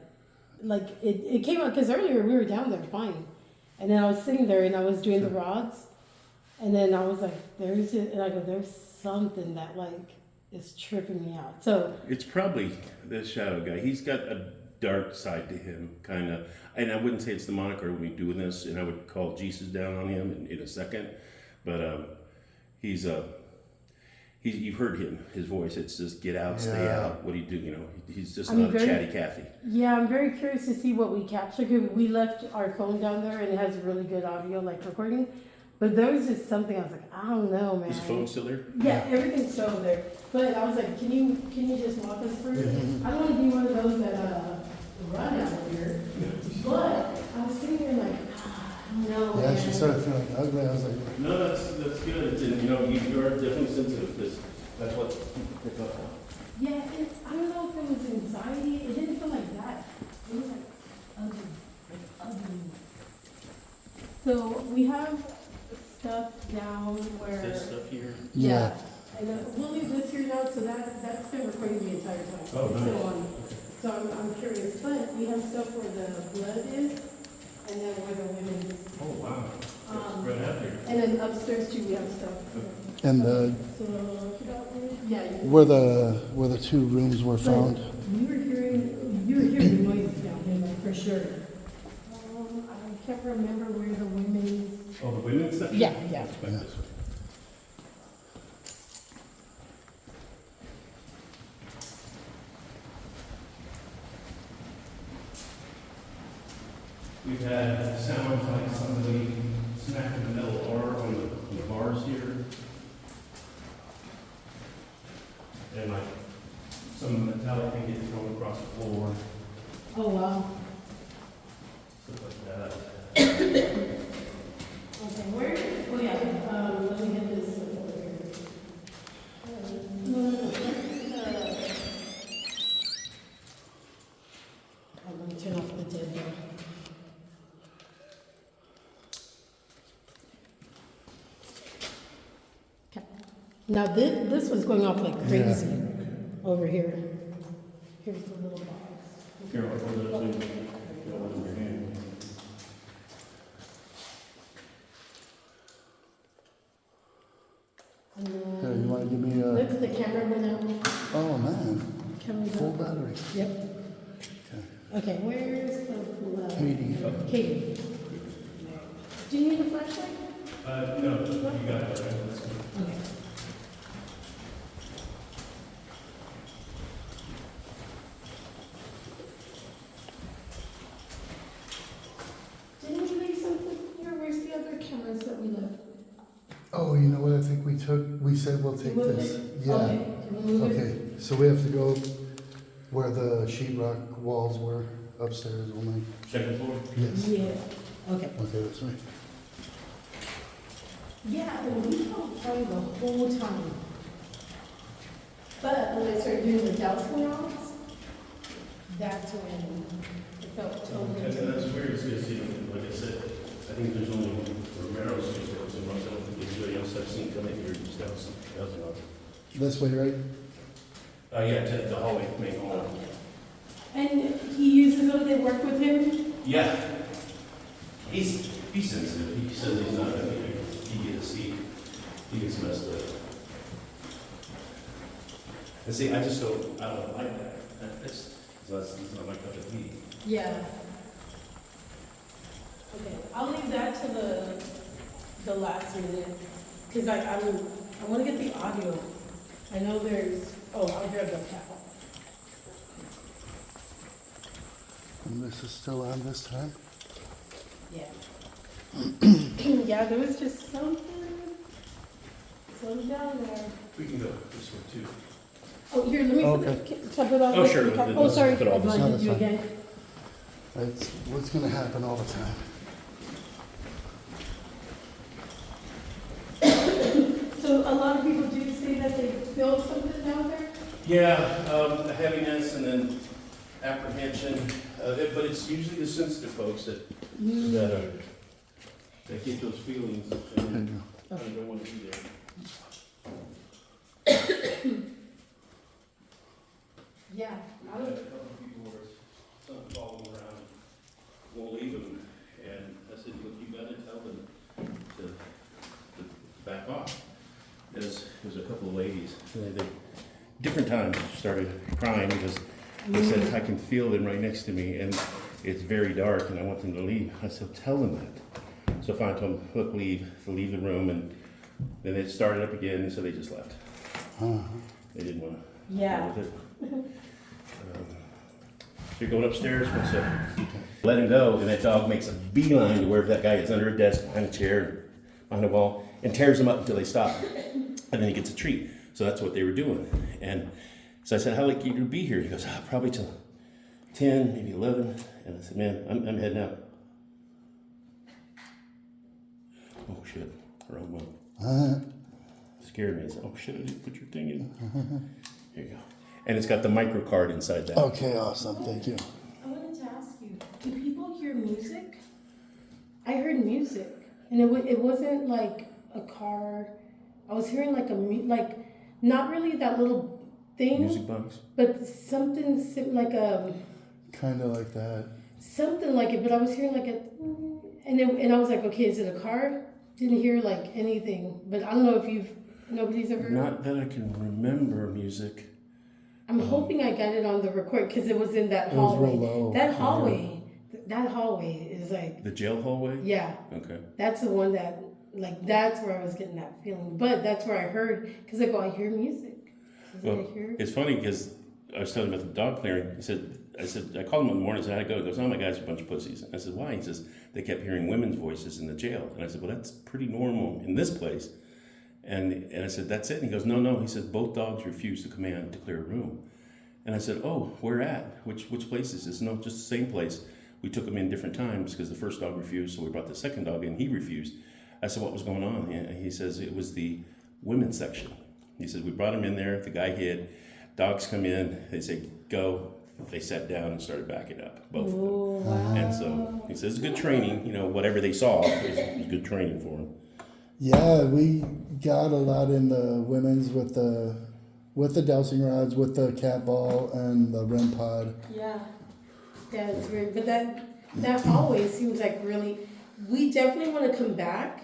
like, it came out because earlier we were down there fine, and then I was sitting there and I was doing the rods, and then I was like, there's something that like is tripping me out. So It's probably the shadow guy. He's got a dark side to him, kind of. And I wouldn't say it's the moniker when we doing this, and I would call Jesus down on him in a second. But you've heard him, his voice. It's just get out, stay Yeah. out. What do you do? You know, he's just I mean, not a very- chatty Cathy. yeah, I'm very curious to see what we captured. 'Cause we left our phone down there and it has really good audio, like recording. But there was just something I was like, I don't know, man. Is the phone still there? Yeah, everything's still there. But I was like, can you just walk us through it? I don't want to be one of those that run out of here. But I was sitting there like, no. Yeah, she man. started feeling ugly. I was like, No, that's good. And, you know, you are definitely sensitive because that's what people pick up on. Yeah, I don't know if it was anxiety. It didn't feel like that. It was like ugly, ugly. So we have stuff down where. This stuff here. yeah. And we'll leave this here now, so that's been recording the entire time. Oh, It's nice. still on. So I'm curious, but we have stuff where the blood is, and then where the women's. Oh, wow. Um, Right out there. And then upstairs too, we have stuff. And the So, yeah. where the two rooms were found. You were hearing noises down here, like, for sure. I can't remember where the women's. Oh, the women's section? Yeah. Back this way. We've had sounds like somebody smacking the metal bar on the bars here. And like some metallic thing getting thrown across the floor, Oh, wow. stuff like that. Okay, where, oh yeah, let me get this over here. No. Let me turn off the dead there. Okay. Now, this was going off like crazy over here. Here's the little box. Here, I'll hold it up so you can hold it in your hand. And Here, then, you want to give me a? look, the camera went out. Oh man, Camera full went out. battery. Yep. Okay. Okay, where's the blood? Katie. Katie. Do you need a flashlight? No, you got it, right? That's good. Okay. Didn't we leave something here? Where's the other cameras that we left? Oh, you know what? I think we took. We said we'll take Move this. it? Yeah. Okay, can we move it? Okay. So we have to go where the sheetrock walls were upstairs only. Second floor? Yes. Yeah, okay. Okay, that's right. Yeah, and we felt fine the whole time. But when I started doing the dousing rounds, that's when it felt totally And different. that's weird, because, you know, like I said, I think there's only Romero's used to it, so I don't think anybody else I've seen come in here just does it. This way, right? Yeah, to the hallway, main hallway. And he uses those, they work with him? Yeah. He's sensitive, he says he's not, he gets messed up. And see, I don't like that. It's not my cup of tea. Yeah. Okay, I'll leave that to the last minute, because I want to get the audio. I know there's, I'll grab the cap. And this is still on this time. Yeah. Yeah, there was just something down there. We can go this way too. Oh, here, let me Okay. top it off. Oh, sure. Oh, sorry, Put all I this on. blinded you That's fine. again. That's what's going to happen all the time. So a lot of people do say that they feel something down there? Yeah, a heaviness and then apprehension, but it's usually the sensitive folks that get those feelings There you and go. kind of don't want to be there. Yeah. I had a couple of people where something following around, won't leave them, and I said, look, you gotta tell them to back off. There's a couple of ladies, they different times started crying because they said, I can feel them right next to me, and it's very dark, and I want them to leave. I said, tell them that. So I finally told them, look, leave the room, and then it started up again, and so they just left. They didn't want to Yeah. deal with it. So you're going upstairs, let him go, and that dog makes a beeline to wherever that guy is, under a desk, behind a chair, behind a wall, and tears him up until they stop. And then he gets a treat. So that's what they were doing. And so I said, how late are you to be here? He goes, probably till 10, maybe 11, and I said, man, I'm heading out. Oh shit, wrong one. Scared me. I said, oh shit, I didn't put your thing in. Here you go. And it's got the micro card inside that. Okay, awesome. Thank you. I wanted to ask you, do people hear music? I heard music, and it wasn't like a car. I was hearing like like not really that little thing, Music box. but something like a Kind of like that. something like it. But I was hearing like a, and I was like, okay, is it a car? Didn't hear like anything, but I don't know if nobody's ever. Not that I can remember music. I'm hoping I got it on the record because it was in that It was hallway. real low. That hallway is like, The jail hallway? yeah, Okay. that's the one that, like, that's where I was getting that feeling. But that's where I heard, because I go, I hear music. I was like, Well, I hear. it's funny because I was telling him about the dog clearing. I said, I called him in the morning and said, how'd it go? He goes, oh, my guys are a bunch of pussies. I said, why? He says, they kept hearing women's voices in the jail. And I said, well, that's pretty normal in this place. And I said, that's it? And he goes, no. He said, both dogs refused to command to clear a room. And I said, oh, where at? Which place is this? No, just the same place. We took him in different times because the first dog refused, so we brought the second dog in. He refused. I said, what was going on? And he says, it was the women's section. He said, we brought him in there. The guy hid. Dogs come in. They say, go. They sat down and started backing up, both of them. Wow. And so he says, it's good training. You know, whatever they saw was good training for him. Yeah, we got a lot in the women's with the dowsing rods, with the cat ball and the REM pod. Yeah. Yeah, it's weird. But that hallway seems like really, we definitely want to come back.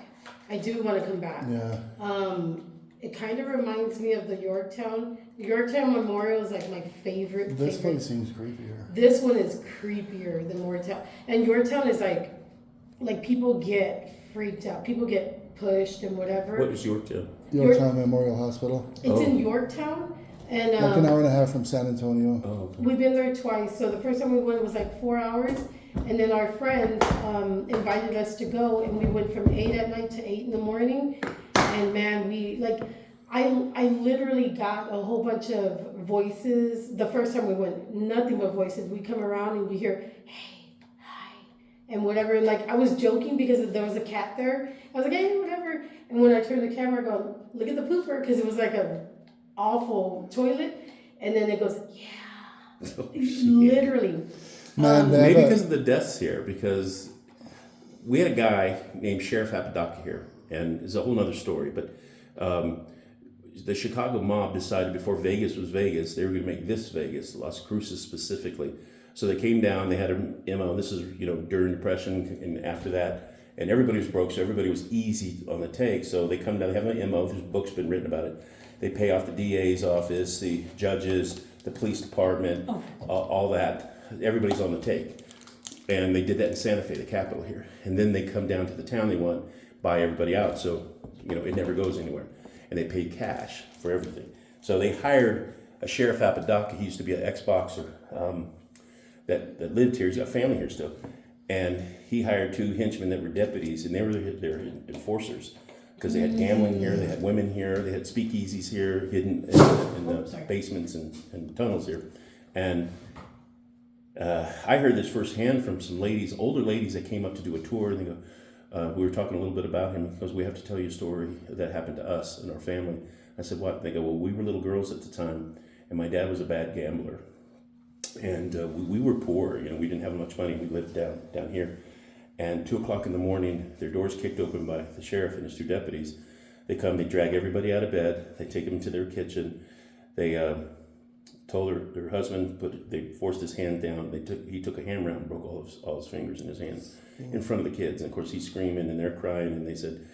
I do want to come back. Yeah. It kind of reminds me of the Yorktown. The Yorktown Memorial is like my favorite. This place seems creepier. This one is creepier than Yorktown. And Yorktown is like people get freaked out. People get pushed and whatever. What is Yorktown? Yorktown Memorial Hospital. It's in Yorktown. And Like an hour and a half from San Antonio. Oh, okay. we've been there twice. So the first time we went was like 4 hours. And then our friends invited us to go. And we went from 8 at night to 8 in the morning. And man, I literally got a whole bunch of voices. The first time we went, nothing but voices. We come around and we hear, hey, hi, and whatever. And like, I was joking because there was a cat there. I was like, hey, whatever. And when I turned the camera, I go, look at the pooper, because it was like a awful toilet. And then it goes, yeah, Oh, shit. literally. Man, Maybe because of the deaths here, because we had a guy named Sheriff Apodaca here, and it's a whole other story, but the Chicago mob decided before Vegas was Vegas, they were going to make this Vegas, Las Cruces specifically. So they came down, they had a MO, this is, during Depression and after that, and everybody was broke, so everybody was easy on the take. So they come down, they have an MO, there's books been written about it. They pay off the DA's office, the judges, the police department, all that. Everybody's on the take. And they did that in Santa Fe, the capital here. And then they come down to the town they want, buy everybody out, so it never goes anywhere. And they pay cash for everything. So they hired a Sheriff Apodaca. He used to be an ex-boxer that lived here. He's got family here still. And he hired 2 henchmen that were deputies, and they were their enforcers. Because they had gambling here, they had women here, they had speakeasies here, hidden in the basements and tunnels here. And I heard this firsthand from some ladies, older ladies that came up to do a tour, and they go, we were talking a little bit about him because we have to tell you a story that happened to us and our family. I said, what? They go, well, we were little girls at the time, and my dad was a bad gambler. And we were poor, we didn't have much money. We lived down here. And 2 o'clock in the morning, their doors kicked open by the sheriff and his 2 deputies. They come, they drag everybody out of bed, they take them to their kitchen. They told their husband, they forced his hand down. He took a hammer out and broke all his fingers in his hands in front of the kids. And of course he's screaming and they're crying, and they said,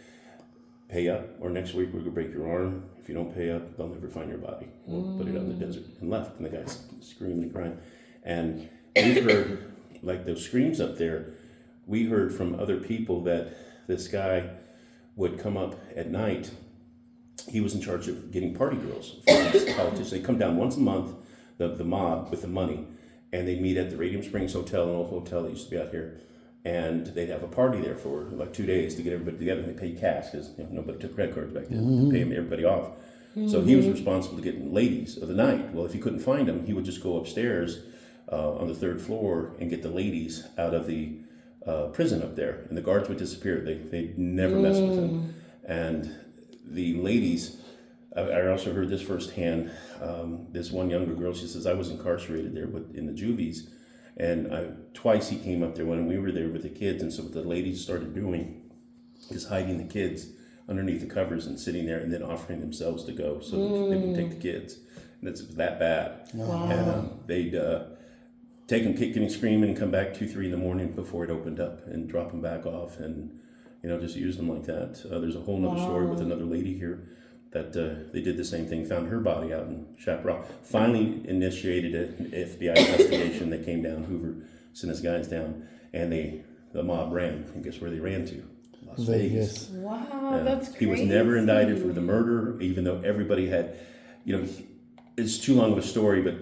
pay up or next week we're gonna break your arm. If you don't pay up, they'll never find your body. We'll put it out in the desert. And left, and the guy's screaming and crying. And we heard like those screams up there. We heard from other people that this guy would come up at night. He was in charge of getting party girls for these politicians. They come down once a month, the mob with the money, and they meet at the Radium Springs Hotel, an old hotel that used to be out here. And they'd have a party there for like 2 days to get everybody together. And they paid cash because nobody took credit cards back then to pay everybody off. So he was responsible to getting ladies of the night. Well, if he couldn't find them, he would just go upstairs on the third floor and get the ladies out of the prison up there. And the guards would disappear. They never messed with them. And the ladies, I also heard this firsthand. This one younger girl, she says, I was incarcerated there in the juvies. And twice he came up there when we were there with the kids. And so what the ladies started doing is hiding the kids underneath the covers and sitting there and then offering themselves to go so that they would take the kids. And it's that bad. Wow. And they'd take them kicking and screaming and come back 2-3 in the morning before it opened up and drop them back off and, just use them like that. There's a whole nother story with another lady here that they did the same thing, found her body out in Chaparral. Finally initiated an FBI investigation. They came down, Hoover sent his guys down, and the mob ran. And guess where they ran to? Las Vegas. Wow, that's crazy. He was never indicted for the murder, even though everybody had, it's too long of a story, but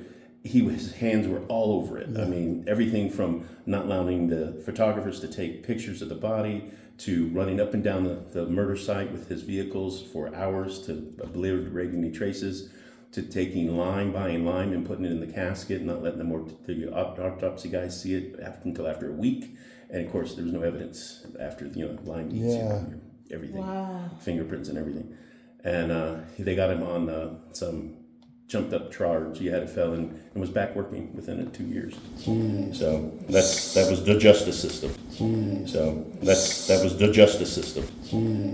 his hands were all over it. I mean, everything from not allowing the photographers to take pictures of the body to running up and down the murder site with his vehicles for hours to obliterating any traces, to taking buying lime and putting it in the casket and not letting the autopsy guys see it until after a week. And of course, there was no evidence after, lime eats everything, fingerprints and everything. And they got him on some jumped up charge. He had a felon and was back working within 2 years. So that was the justice system. So that was the justice system.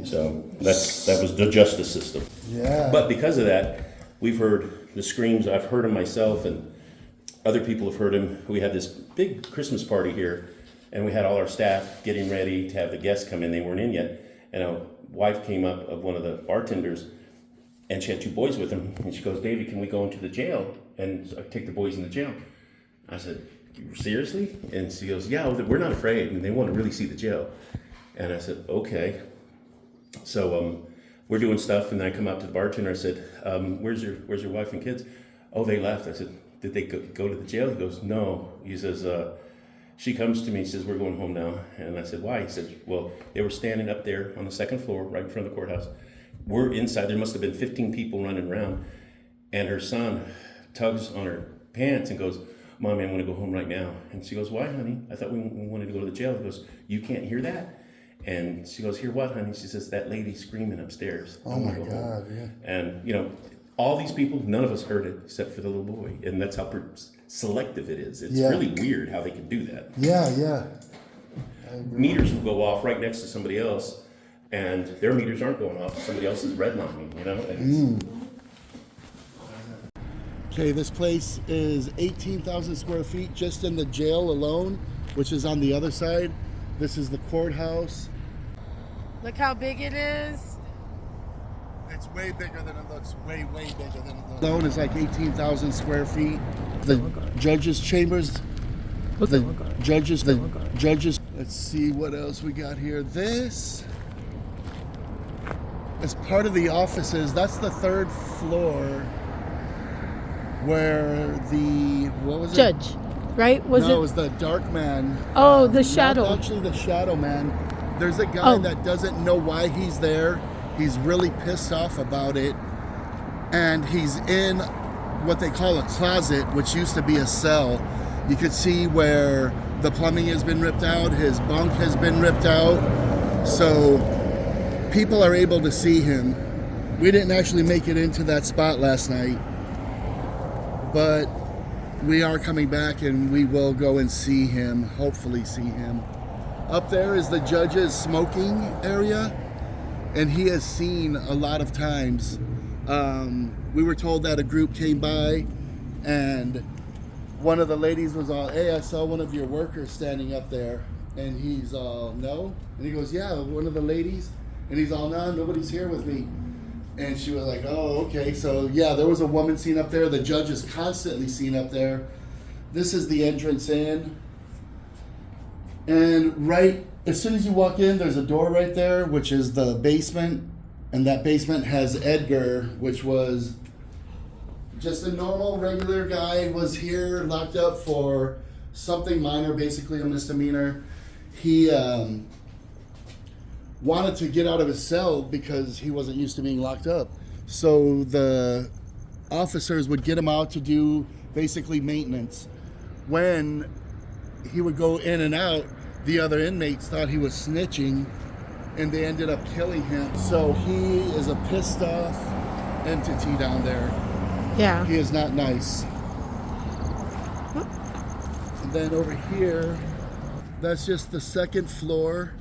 So that was the justice system. Yeah. But because of that, we've heard the screams. I've heard them myself, and other people have heard them. We had this big Christmas party here, and we had all our staff getting ready to have the guests come in. They weren't in yet, and a wife came up of one of the bartenders, and she had 2 boys with him. And she goes, David, can we go into the jail and take the boys in the jail? I said, seriously? And she goes, yeah, we're not afraid. And they want to really see the jail. And I said, okay. So we're doing stuff. And then I come up to the bartender. I said, where's your wife and kids? Oh, they left. I said, did they go to the jail? He goes, no. He says, she comes to me and says, we're going home now. And I said, why? He says, well, they were standing up there on the 2nd floor right in front of the courthouse. We're inside. There must have been 15 people running around. And her son tugs on her pants and goes, Mommy, I want to go home right now. And she goes, why, honey? I thought we wanted to go to the jail. He goes, you can't hear that? And she goes, hear what, honey? She says, that lady screaming upstairs. Oh my God, yeah. And, all these people, none of us heard it except for the little boy. And that's how selective it is. It's really weird how they can do that. Yeah. Meters will go off right next to somebody else, and their meters aren't going off. Somebody else is redlining, Okay, this place is 18,000 square feet just in the jail alone, which is on the other side. This is the courthouse. Look how big it is. It's way bigger than it looks. Way bigger than it looks. Alone is like 18,000 square feet. The judges' chambers. The judges. Let's see what else we got here. This is part of the offices. That's the 3rd floor where what was it? Judge, right? It was the dark man. Oh, the shadow. Not actually the shadow man. There's a guy that doesn't know why he's there. He's really pissed off about it. And he's in what they call a closet, which used to be a cell. You could see where the plumbing has been ripped out, his bunk has been ripped out. So people are able to see him. We didn't actually make it into that spot last night, but we are coming back and we will go and see him, hopefully see him. Up there is the judge's smoking area, and he has seen a lot of times. We were told that a group came by and one of the ladies was all, hey, I saw one of your workers standing up there. And he's all, no? And he goes, yeah, one of the ladies. And he's all, no, nobody's here with me. And she was like, oh, okay. So yeah, there was a woman seen up there. The judge is constantly seen up there. This is the entrance in. And right, as soon as you walk in, there's a door right there, which is the basement. And that basement has Edgar, which was just a normal, regular guy, was here locked up for something minor, basically a misdemeanor. He wanted to get out of his cell because he wasn't used to being locked up. So the officers would get him out to do basically maintenance. when he would go in and out, the other inmates thought he was snitching, and they ended up killing him. So he is a pissed off entity down there. Yeah. He is not nice. And then over here, that's just the second floor.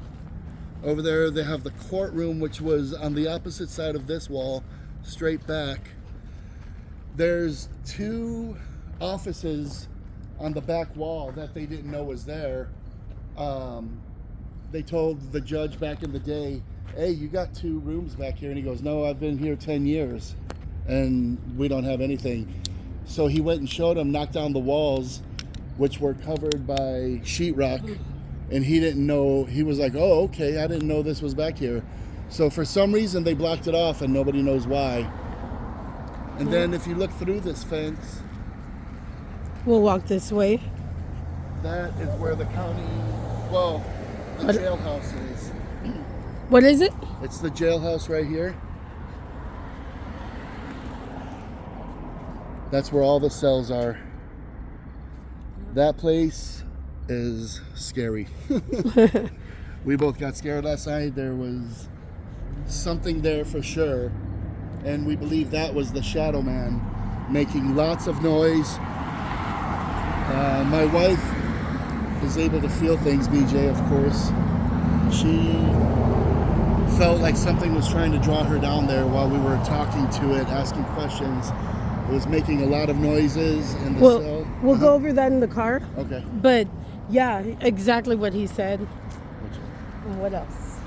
Over there they have the courtroom, which was on the opposite side of this wall, straight back. There's 2 offices on the back wall that they didn't know was there. They told the judge back in the day, hey, you got 2 rooms back here. And he goes, no, I've been here 10 years and we don't have anything. So he went and showed him, knocked down the walls, which were covered by sheetrock. And he didn't know. He was like, oh, okay, I didn't know this was back here. So for some reason they blocked it off and nobody knows why. And then if you look through this fence, We'll walk this way. that is where the county, well, the jailhouse is. What is it? It's the jailhouse right here. That's where all the cells are. That place is scary. We both got scared last night. There was something there for sure. And we believe that was the shadow man making lots of noise. My wife is able to feel things, BJ, of course. She felt like something was trying to draw her down there while we were talking to it, asking questions. It was making a lot of noises in the cell. We'll go over that in the car. Okay. But yeah, exactly what he said. And what else?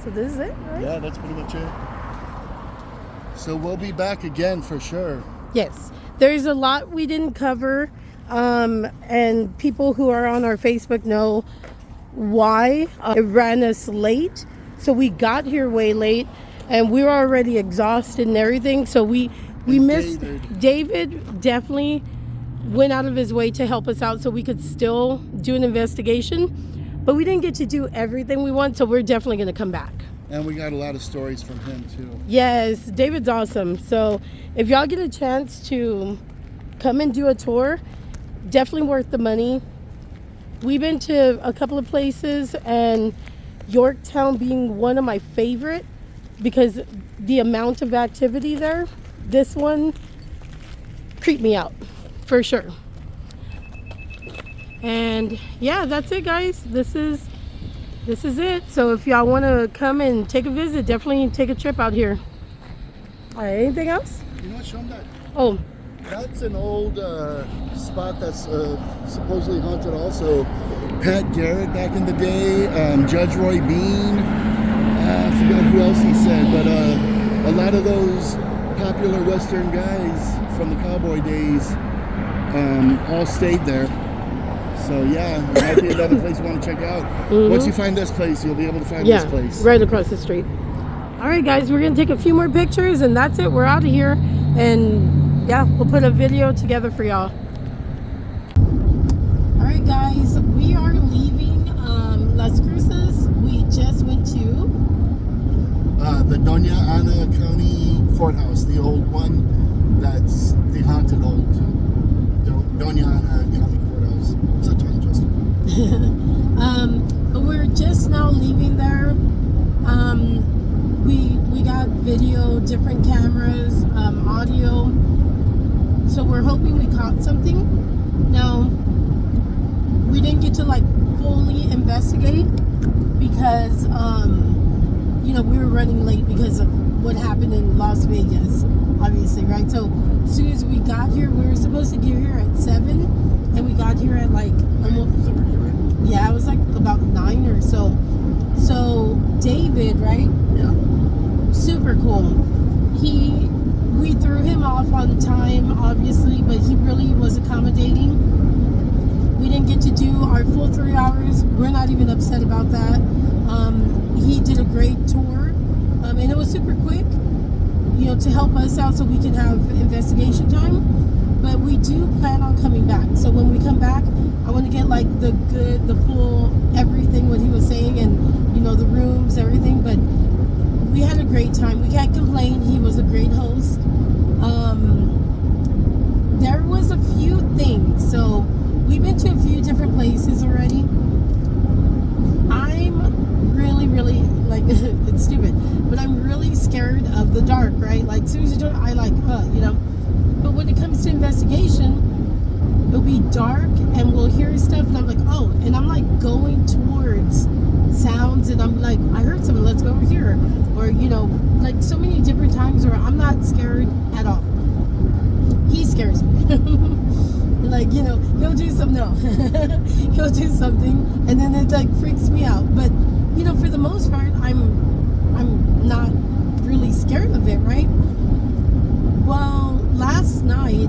So this is it, right? Yeah, that's pretty much it. So we'll be back again for sure. Yes. There's a lot we didn't cover. And people who are on our Facebook know why. It ran us late. So we got here way late and we were already exhausted and everything. So we missed. David definitely went out of his way to help us out so we could still do an investigation. But we didn't get to do everything we want. So we're definitely going to come back. And we got a lot of stories from him too. Yes, David's awesome. So if y'all get a chance to come and do a tour, definitely worth the money. We've been to a couple of places, and Yorktown being one of my favorite because the amount of activity there. This one creeped me out for sure. And yeah, that's it, guys. This is it. So if y'all want to come and take a visit, definitely take a trip out here. All right, anything else? You know what? Show him that. Oh, That's an old spot that's supposedly haunted also. Pat Garrett back in the day, Judge Roy Bean, I forgot who else he said, but a lot of those popular Western guys from the cowboy days all stayed there. So yeah, it might be another place you want to check out. Once you find this place, you'll be able to find this place. Right across the street. All right, guys, we're going to take a few more pictures, and that's it. We're out of here. And yeah, we'll put a video together for y'all. All right, guys, we are leaving Las Cruces. We just went to The Dona County Courthouse, the old one. That's the haunted old Dona County Courthouse. It's a tongue twister. but we're just now leaving there. We got video, different cameras, audio. So we're hoping we caught something. Now, we didn't get to like fully investigate because we were running late because of what happened in Las Vegas, obviously, right? So as soon as we got here, we were supposed to get here at 7, and we got here at like almost 30, right? Yeah, it was like about 9 or so. So David, right? Yeah. Super cool. We threw him off on time, obviously, but he really was accommodating. We didn't get to do our full 3 hours. We're not even upset about that. He did a great tour, and it was super quick, to help us out so we can have investigation time. But we do plan on coming back. So when we come back, I want to get like the full everything what he was saying, and the rooms, everything. But we had a great time. We can't complain. He was a great host. There was a few things. So we we've been to a few different places already. I'm really like it's stupid, but I'm really scared of the dark, right? Like as soon as you do it, I like, you know. But when it comes to investigation, it'll be dark and we'll hear stuff, and I'm like, oh, and I'm like going towards sounds, and I'm like, I heard something, let's go over here, or you know, like so many different times where I'm not scared at all. He scares me. Like, you know, he'll do something. No, he'll do something, and then it like freaks me out. But you know, for the most part, I'm not really scared of it, right? Well, last night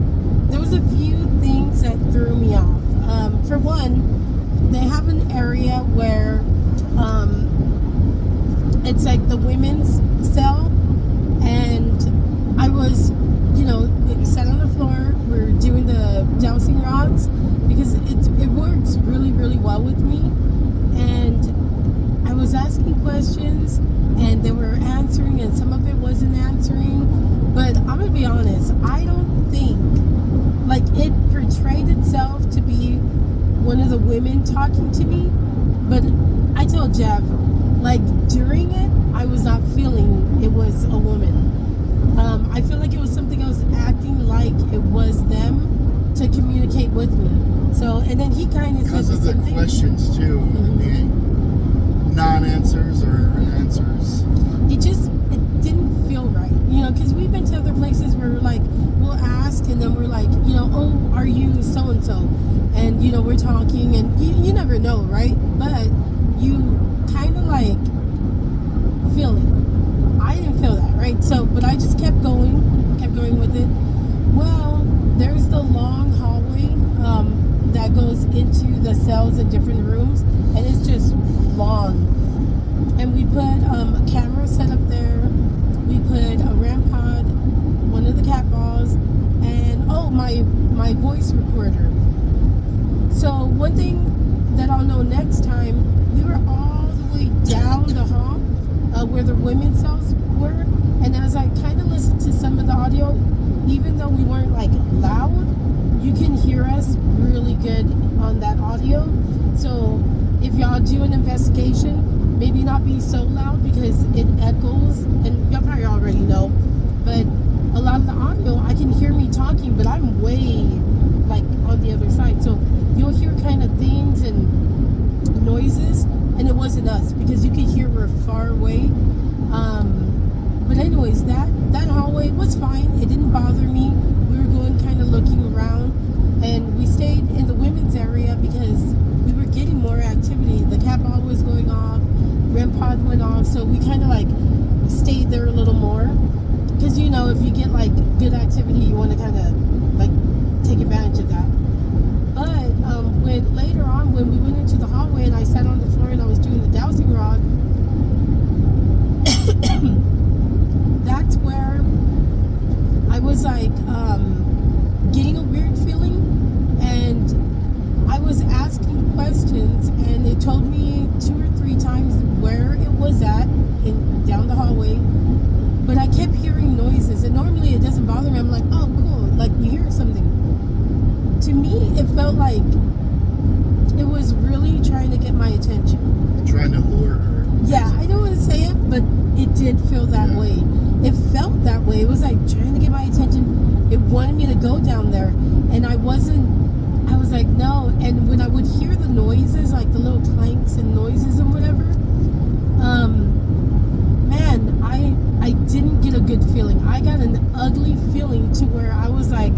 there was a few things that threw me off. For one, they have an area where it's like the women's cell, and I was, you know, sat on the floor. We're doing the dowsing rods because it works really well with me, and I was asking questions and they were answering, and some of it wasn't answering. But I'm gonna be honest, I don't think, like, it portrayed itself to be one of the women talking to me, but I told Jeff, like, during it, I was not feeling it was a woman. I feel like it was something else acting like it was them to communicate with me. So, and then he kind of said Because of the same questions too, the non-answers or answers. it didn't feel right, you know, because we've been to other places where we're like, we'll ask, and then we're like, you know, oh, are you so and so, and you know, we're talking, and you never know, right? But you kind of like feel it. I didn't feel that, right? So, but I just kept going with it. Well, there's the long hallway that goes into the cells in different rooms, and it's just long. And we put a camera set up there. We put a RAM pod, one of the cat balls, and oh, my voice recorder. So one thing that I'll know next time, we were all the way down the hall where the women's cells were, and as I kind of listened to some of the audio, even though we weren't like loud, you can hear us really good on that audio. So if y'all do an investigation, maybe not be so loud because it echoes, and y'all probably already know, but a lot of the audio, I can hear me talking, but I'm way like on the other side, so you'll hear kind of things and noises, and it wasn't us because you could hear we're far away. But anyways, that hallway was fine. It didn't bother me. We were going kind of looking around, and we stayed in the women's area because we were getting more activity. The cat ball was going off, REM pod went off, so we kind of like stayed there a little more because, you know, if you get like good activity, you want to kind of like take advantage of that. But when later on, when we went into the hallway and I sat on the floor and I was doing the dowsing rod, that's where I was like getting a weird feeling, and I was asking questions, and they told me 2 or 3 times where it was at down the hallway, but I kept hearing noises, and normally it doesn't bother me. I'm like, oh cool, like you hear something. To me, it felt like it was really trying to get my attention. Trying to lure her. Yeah, I don't want to say it, but it did feel that way. It felt that way. It was like trying to get my attention. It wanted me to go down there, and I was like, no. And when I would hear the noises, like the little clanks and noises and whatever, man, I didn't get a good feeling. I got an ugly feeling to where I was like,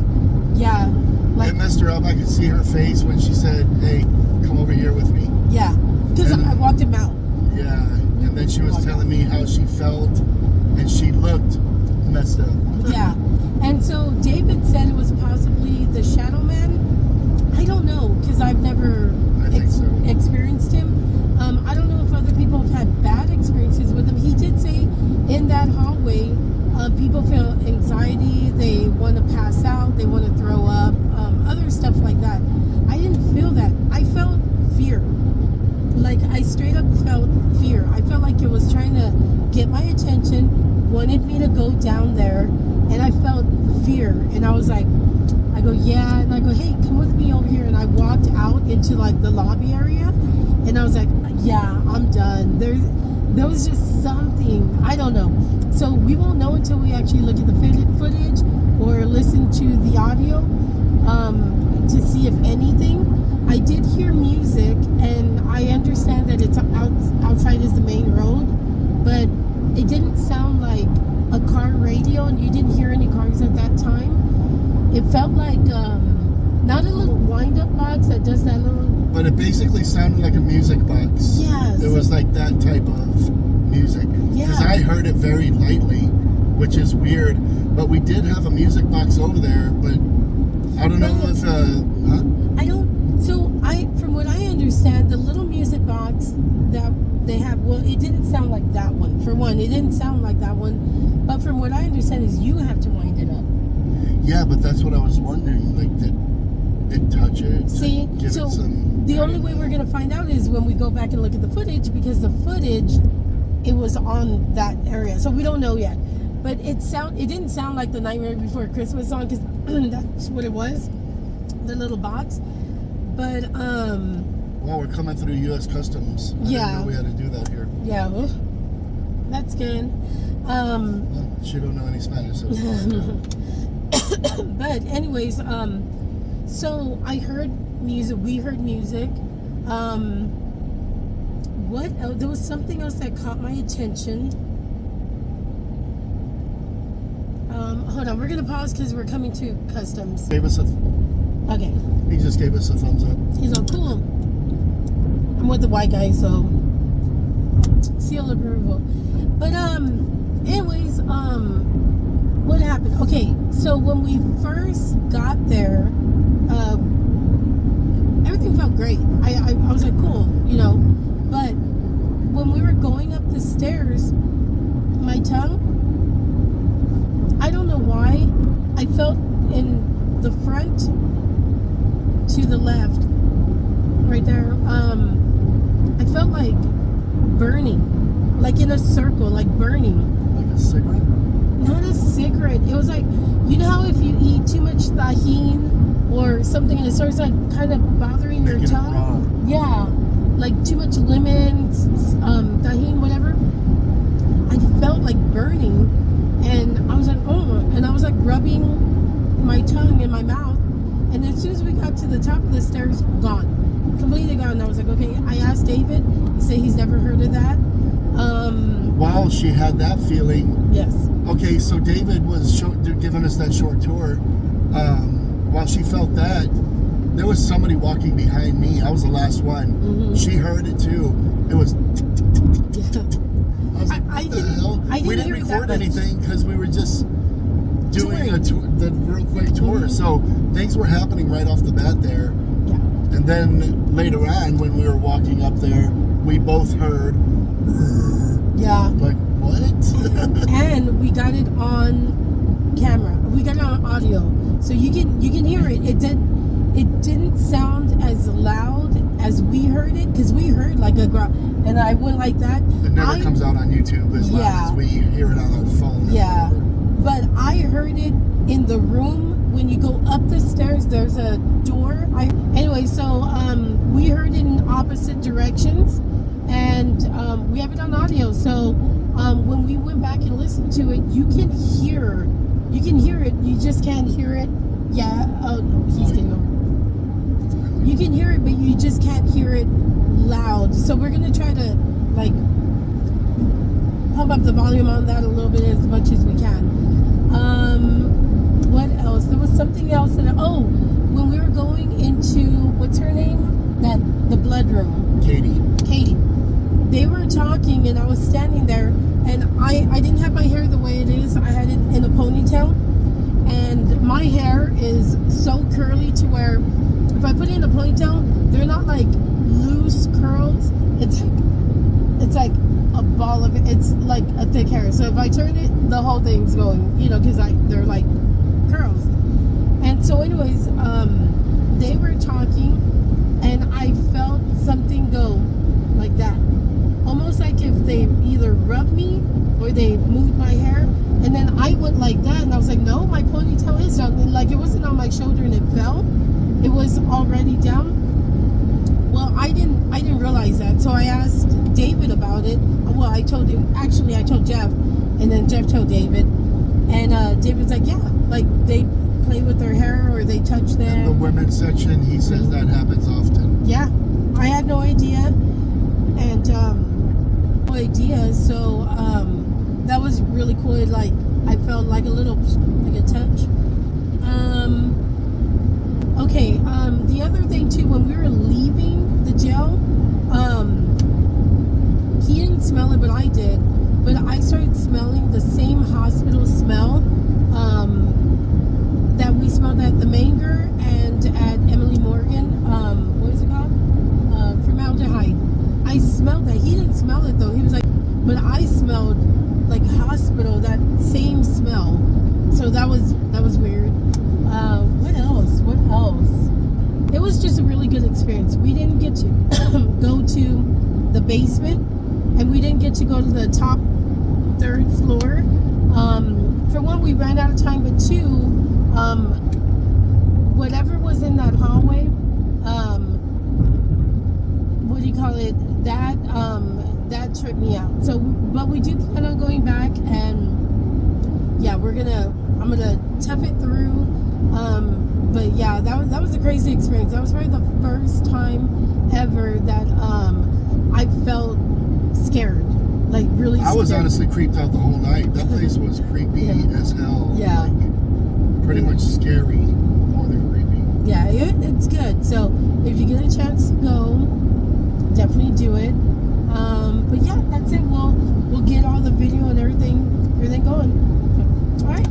yeah. Like, It messed her up. I could see her face when she said, hey, come over here with me. yeah, because I walked him out. Yeah, and then she was telling me how she felt, and she looked messed up. Yeah, and so David said it was possibly the Shadow Man. I don't know, because I've never I think so. experienced him. I don't know if other people have had bad experiences with him. He did say in that hallway, people feel anxiety, they want to pass out, they want to throw up, other stuff like that. I didn't feel that. I felt fear. Like, I straight up felt fear. I felt like it was trying to get my attention, wanted me to go down there, and I felt fear. And I was like, I go, yeah, and I go, hey, come with me over here. And I walked out into like the lobby area, and I was like, yeah, I'm done. There was just something, I don't know. So we won't know until we actually look at the footage or listen to the audio to see if anything. I did hear music, and I understand that it's outside is the main road, but it didn't sound like a car radio, and you didn't hear any cars at that time. It felt like not a little wind-up box that does that little. But it basically sounded like a music box. Yes. It was like that type of music. Because I heard it very lightly, which is weird. But we did have a music box over there, but I don't know if I don't. So from what I understand, the little music box that they have, well, it didn't sound like that one. For one, it didn't sound like that one. But from what I understand is you have to wind it up. Yeah, but that's what I was wondering. Like, did it touch it? See, give so it some, the only way we're gonna find out is when we go back and look at the footage, because the footage, it was on that area, so we don't know yet. But it didn't sound like the Nightmare Before Christmas song, because that's what it was, the little box. But well, we're coming through U.S. Customs. I didn't know we had to do that here. Yeah, well, that's good. Well, she don't know any Spanish, so it's fine. But anyways, so I heard music. We heard music. What else? There was something else that caught my attention. Hold on, we're gonna pause because we're coming to customs. Gave us a. Okay. He just gave us a thumbs up. He's all cool. I'm with the white guy, so seal of approval. But anyways, what happened? Okay, so when we first got there, everything felt great. I was like, cool, you know. But when we were going up the stairs, my tongue, I don't know why, I felt in the front to the left, right there, I felt like burning, like in a circle, like burning. Like a cigarette? Not a cigarette. It was like, you know how if you eat too much tajin or something and it starts like kind of bothering your tongue? Raw. Yeah. Like too much lemon, tajin, whatever. I felt like burning, and I was like, oh, and I was like rubbing my tongue in my mouth, and as soon as we got to the top of the stairs, gone. Completely gone. And I was like, okay. I asked David. He said he's never heard of that. While she had that feeling. Yes. Okay, so David was giving us that short tour. While she felt that, there was somebody walking behind me. I was the last one. Mm-hmm. She heard it too. It was. I was like, what the hell? We didn't record anything because we were just doing the real quick tour. Mm-hmm. So things were happening right off the bat there. Yeah. And then later on, when we were walking up there, we both heard. Yeah. Like, what? And we got it on camera. We got it on audio, so you can hear it. It didn't sound as loud as we heard it, because we heard like a growl, and I wouldn't like that. It never comes out on YouTube as loud as we hear it on our phone. Yeah, but I heard it in the room. When you go up the stairs, there's a door. Anyway, so we heard it in opposite directions, and we have it on audio. So when we went back and listened to it, you can hear it. You just can't hear it. Yeah. Oh, he's getting over. You can hear it, but you just can't hear it loud. So we're gonna try to like pump up the volume on that a little bit as much as we can. What else? There was something else that when we were going into, what's her name? The blood room. Katie. They were talking, and I was standing there, and I didn't have my hair the way it is. I had it in a ponytail, and my hair is so curly to where if I put it in a ponytail, they're not like loose curls. It's like a ball of it. It's like a thick hair. So if I turn it, the whole thing's going, because they're like curls. And so anyways, they were talking, and I felt something go like that. Almost like if they either rubbed me or they moved my hair. And then I went like that, and I was like, no, my ponytail is down. And like it wasn't on my shoulder, and it fell. jail, it was already down. Well, I didn't realize that, so I asked David about it. Well, I told Jeff, and then Jeff told David, and David's like, yeah, like they play with their hair or they touch them. In the women's section, he says that happens often. Yeah, I had no idea, and no idea. So that was really cool. Like I felt like a little, like a touch. Okay. The other thing too, when we were leaving the jail, he didn't smell it, but I did. But I started smelling the same hospital smell that we smelled at the Manger and at Emily Morgan. What is it called? Formaldehyde. I smelled that. He didn't smell it though. He was like, but I smelled like hospital, that same smell. So that was weird. What else? It was just a really good experience. We didn't get to go to the basement, and we didn't get to go to the top 3rd floor. For one, we ran out of time, but two, whatever was in that hallway, what do you call it? That tripped me out. So, but we do plan on going back, and yeah, I'm gonna tough it through. But yeah, that was a crazy experience. That was probably the first time ever that I felt scared, like really scared. I was honestly creeped out the whole night. That place was creepy as hell. Yeah. Like, pretty much scary, more than creepy. Yeah, it's good. So if you get a chance to go, definitely do it. But yeah, that's it. We'll get all the video and everything going. All right.